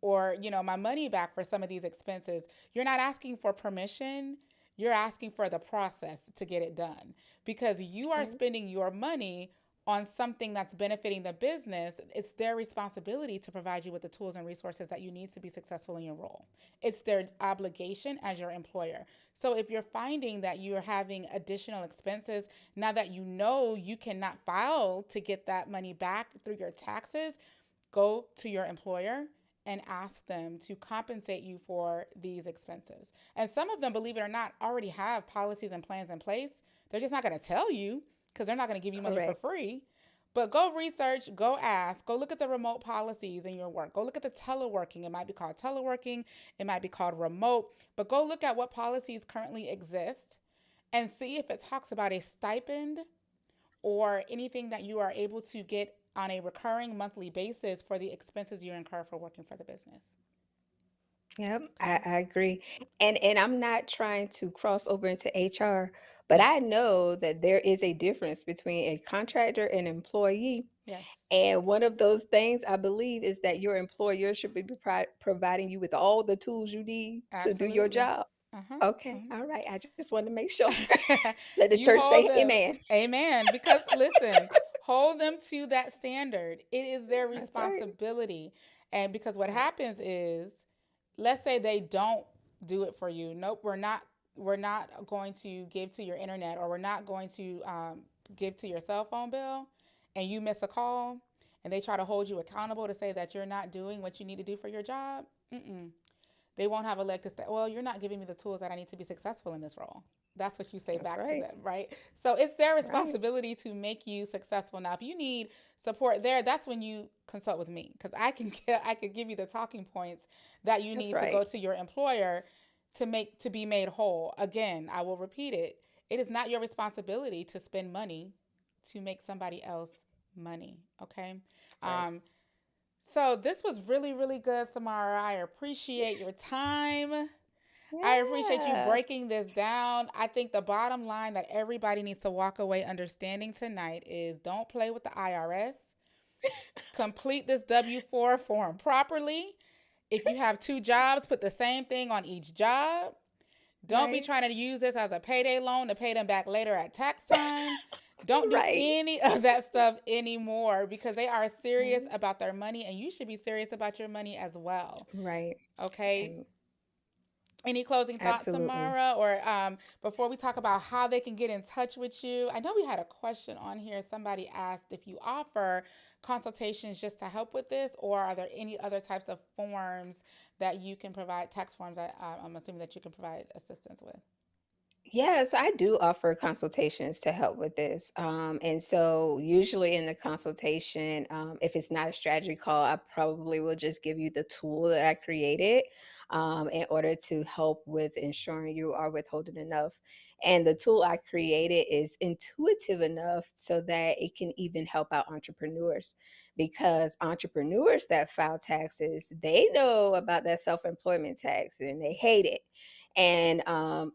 S1: or my money back for some of these expenses?" You're not asking for permission, you're asking for the process to get it done, because you are
S2: Right.
S1: spending your money on something that's benefiting the business. It's their responsibility to provide you with the tools and resources that you need to be successful in your role. It's their obligation as your employer. So if you're finding that you're having additional expenses, now that you know you cannot file to get that money back through your taxes, go to your employer and ask them to compensate you for these expenses. And some of them, believe it or not, already have policies and plans in place. They're just not going to tell you because they're not going to give you money for
S2: Correct.
S1: free. But go research, go ask, go look at the remote policies in your work. Go look at the teleworking. It might be called teleworking, it might be called remote, but go look at what policies currently exist and see if it talks about a stipend or anything that you are able to get on a recurring monthly basis for the expenses you incur for working for the business.
S2: Yep,
S1: Okay.
S2: I agree. And I'm not trying to cross over into HR, but
S1: Yeah.
S2: I know that there is a difference between a contractor and employee.
S1: Yes.
S2: And one of those things I believe is that your employer should be providing you with all the tools you need to do your
S1: Absolutely.
S2: job.
S1: Uh huh.
S2: Okay, all right. I just want to make sure. Let the
S1: You
S2: church
S1: hold
S2: say
S1: them,
S2: amen.
S1: amen. Because listen, hold them to that standard. It is their
S2: That's right.
S1: responsibility. And because what
S2: Right.
S1: happens is, let's say they don't do it for you. Nope, we're not going to give to your internet, or we're not going to give to your cell phone bill, and you miss a call, and they try to hold you accountable to say that you're not doing what you need to do for your job. Mm-mm. They won't have a leg to say, well, you're not giving me the tools that I need to be successful in this role. That's what you say
S2: That's
S1: back to
S2: right.
S1: them, right? So it's their
S2: Right.
S1: responsibility to make you successful. Now, if you need support there, that's when you consult with me, because I could give you the talking points that you
S2: That's
S1: need to go
S2: right.
S1: to your employer to be made whole. Again, I will repeat it. It is not your responsibility to spend money to make somebody else money. Okay.
S2: Right.
S1: Um, so this was really, really good, Samara. I appreciate your time. I appreciate you
S2: Yeah.
S1: breaking this down. I think the bottom line that everybody needs to walk away understanding tonight is, don't play with the IRS. Complete this W-4 form properly. If you have two jobs, put the same thing on each job. Don't be
S2: Right.
S1: trying to use this as a payday loan to pay them back later at tax time. Don't do
S2: Right.
S1: any of that stuff anymore, because they are serious
S2: Right.
S1: about their money, and you should be serious about your money as well.
S2: Right.
S1: Okay.
S2: And
S1: Any closing thoughts,
S2: absolutely.
S1: Samara? Or before we talk about how they can get in touch with you, I know we had a question on here. Somebody asked if you offer consultations just to help with this, or are there any other types of forms that you can provide, tax forms that I'm assuming that you can provide assistance with?
S2: Yeah, so I do offer consultations to help with this. And so usually in the consultation, if it's not a strategy call, I probably will just give you the tool that I created in order to help with ensuring you are withholding enough. And the tool I created is intuitive enough so that it can even help out entrepreneurs, because entrepreneurs that file taxes, they know about that self-employment tax and they hate it. And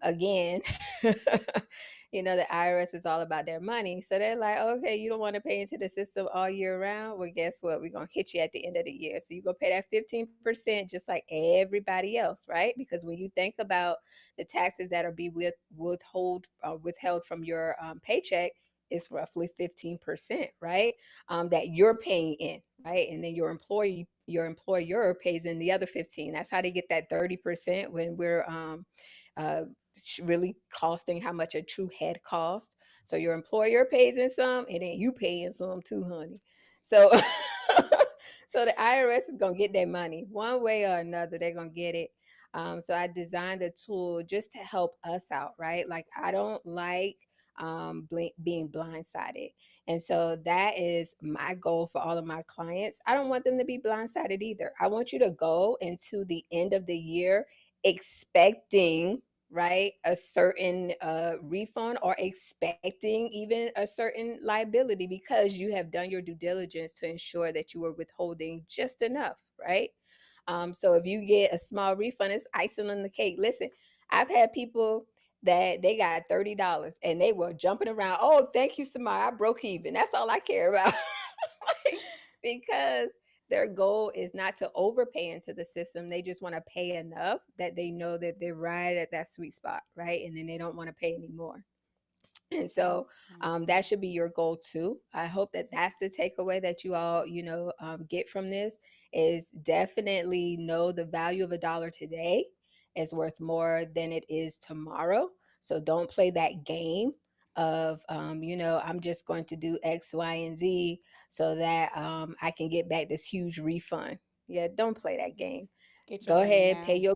S2: again, the IRS is all about their money. So they're like, okay, you don't want to pay into the system all year round. Well, guess what? We're going to hit you at the end of the year. So you're going to pay that 15% just like everybody else, right? Because when you think about the taxes that are withheld from your paycheck, it's roughly 15%, right? That you're paying in, right? And then your employer pays in the other 15. That's how they get that 30% when we're uh, really costing how much a true head costs. So your employer pays in some, and then you pay in some too, honey. So, so the IRS is gonna get their money one way or another. They're gonna get it. So I designed a tool just to help us out, right? Like I don't like being blindsided. And so that is my goal for all of my clients. I don't want them to be blindsided either. I want you to go into the end of the year expecting right, a certain refund or expecting even a certain liability because you have done your due diligence to ensure that you are withholding just enough, right? So if you get a small refund, it's icing on the cake. Listen, I've had people that they got $30 and they were jumping around. Oh, thank you, Samara. I broke even. That's all I care about. Like, because their goal is not to overpay into the system. They just want to pay enough that they know that they're right at that sweet spot, right? And then they don't want to pay anymore. And so that
S1: Awesome.
S2: should be your goal too. I hope that that's the takeaway that you all, get from this is definitely know the value of a dollar today is worth more than it is tomorrow. So don't play that game of, I'm just going to do X, Y, and Z so that I can get back this huge refund. Yeah, don't play that game.
S1: Get your
S2: Go
S1: money
S2: ahead, pay
S1: now.
S2: your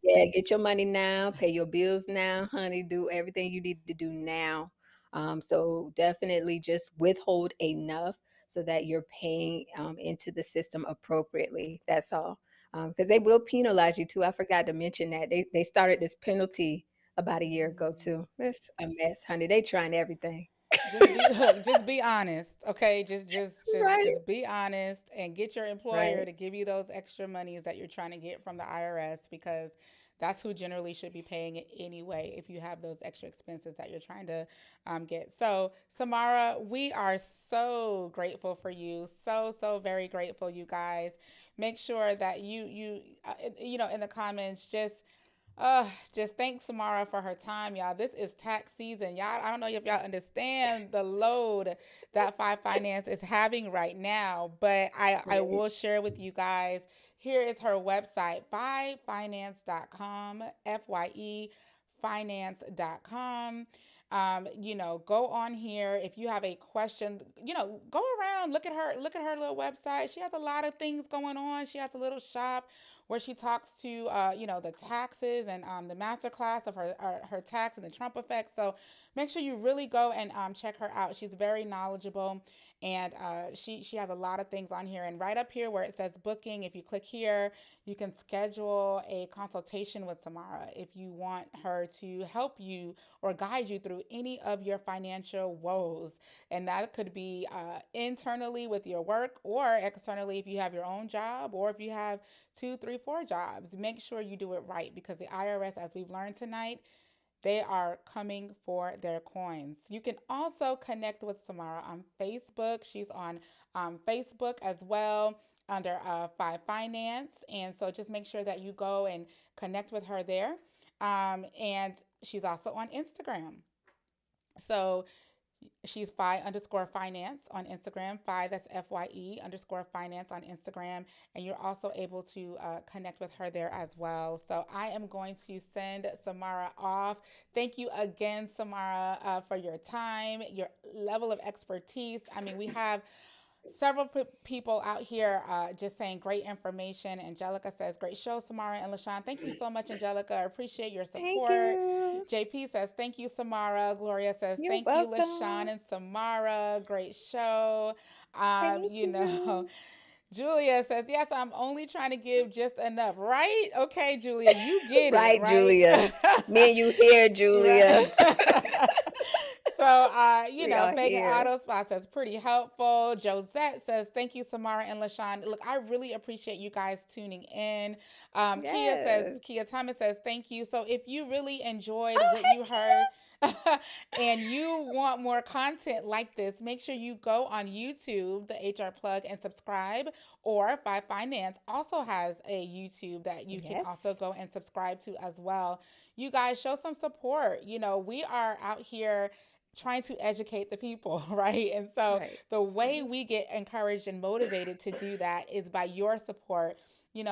S2: yeah, get your money now, pay your bills now, honey. Do everything you need to do now. So definitely just withhold enough so that you're paying into the system appropriately. That's all. Because they will penalize you too. I forgot to mention that they started this penalty about a year ago
S1: Mhm.
S2: too. It's a mess, honey. They trying everything.
S1: Just be look, just be honest, okay?
S2: Right,
S1: Just be honest and get your employer
S2: right.
S1: to give you those extra monies that you're trying to get from the IRS because that's who generally should be paying it anyway if you have those extra expenses that you're trying to get. So, Samara, we are so grateful for you. So very grateful, you guys. Make sure that in the comments just thank Samara for her time, y'all. This is tax season, y'all. I don't know if y'all understand the load that Five Finance is having right now, but I
S2: Right.
S1: will share with you guys. Here is her website, fivefinance.com, FYE finance.com. Go on here if you have a question. Go around, look at her little website. She has a lot of things going on. She has a little shop where she talks to the taxes and the master class of her tax and the Trump effect. So make sure you really go and check her out. She's very knowledgeable, and she has a lot of things on here. And right up here where it says booking, if you click here, you can schedule a consultation with Samara if you want her to help you or guide you through any of your financial woes. And that could be internally with your work or externally if you have your own job or if you have two, three, four jobs. Make sure you do it right because the IRS, as we've learned tonight, they are coming for their coins. You can also connect with Samara on Facebook. She's on Facebook as well under Five Finance. And so just make sure that you go and connect with her there. And she's also on Instagram. So she's Fi_finance on Instagram. That's FYE _finance on Instagram. And you're also able to connect with her there as well. So I am going to send Samara off. Thank you again, Samara, for your time, your level of expertise. I mean, we have several people out here just saying great information. Angelica says, great show, Samara and LaShawn. Thank you so much, Angelica. I appreciate your
S2: Thank
S1: support.
S2: you.
S1: JP says, thank you, Samara. Gloria says,
S2: You're
S1: thank you, LaShawn
S2: welcome.
S1: and Samara. Great show. Um,
S2: Thank
S1: you know,
S2: you.
S1: Julia says, yes, I'm only trying to give just enough. Right? Okay, Julia, you get it,
S2: Right,
S1: right?
S2: Julia. Me and you here, Julia.
S1: Right. So,
S2: We are
S1: Fagan
S2: here.
S1: Auto Spot says pretty helpful. Josette says, thank you, Samara and LaShawn. Look, I really appreciate you guys tuning in.
S2: Yes.
S1: Kia Thomas says, thank you. So, if you really enjoyed
S2: Oh,
S1: what you
S2: heck
S1: heard and you want more content like this, make sure you go on YouTube, the HR Plug, and subscribe. Or Five Finance also has a YouTube that you
S2: yeah.
S1: can also
S2: Yes.
S1: go and subscribe to as well. You guys show some support. We are out here trying to educate the people, right? And so
S2: Right.
S1: the way
S2: Right.
S1: we get encouraged and motivated to do that is by your support,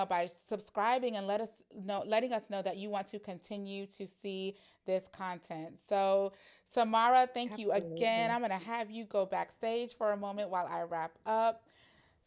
S1: by subscribing and letting us know that you want to continue to see this content. So, Samara, thank you again.
S2: Absolutely.
S1: I'm going to have you go backstage for a moment while I wrap up.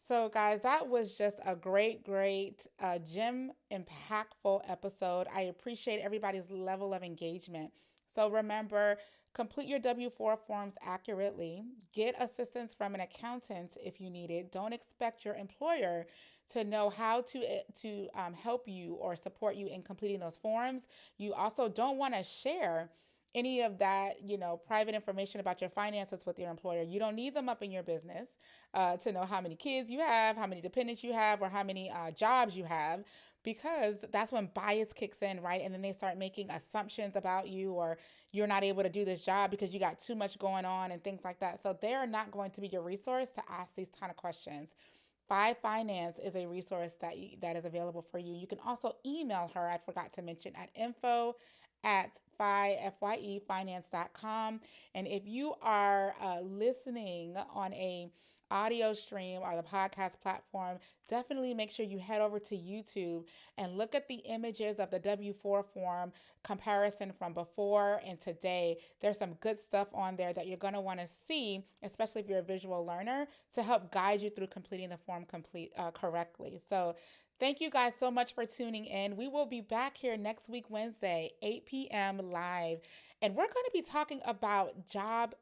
S1: So, guys, that was just a great, gem impactful episode. I appreciate everybody's level of engagement. So, remember Complete your W-4 forms accurately. Get assistance from an accountant if you need it. Don't expect your employer to know how to help you or support you in completing those forms. You also don't want to share any of that, private information about your finances with your employer. You don't need them up in your business to know how many kids you have, how many dependents you have, or how many jobs you have, because that's when bias kicks in, right? And then they start making assumptions about you, or you're not able to do this job because you got too much going on and things like that. So they're not going to be your resource to ask these kind of questions. Five Finance is a resource that is available for you. You can also email her, I forgot to mention, at info@fyefinance.com. And if you are listening on a audio stream or the podcast platform, definitely make sure you head over to YouTube and look at the images of the W-4 form comparison from before and today. There's some good stuff on there that you're going to want to see, especially if you're a visual learner, to help guide you through completing the form correctly. So thank you guys so much for tuning in. We will be back here next week, Wednesday, 8 p.m. live, and we're going to be talking about job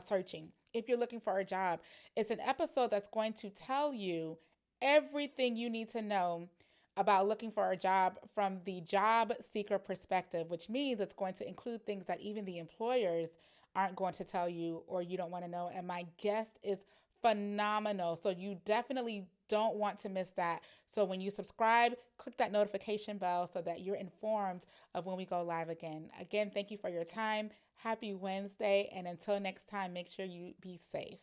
S1: searching. If you're looking for a job, it's an episode that's going to tell you everything you need to know about looking for a job from the job seeker perspective, which means it's going to include things that even the employers aren't going to tell you or you don't want to know. And my guest is phenomenal. So you definitely don't want to miss that. So when you subscribe, click that notification bell so that you're informed of when we go live again. Again, thank you for your time. Happy Wednesday. And until next time, make sure you be safe.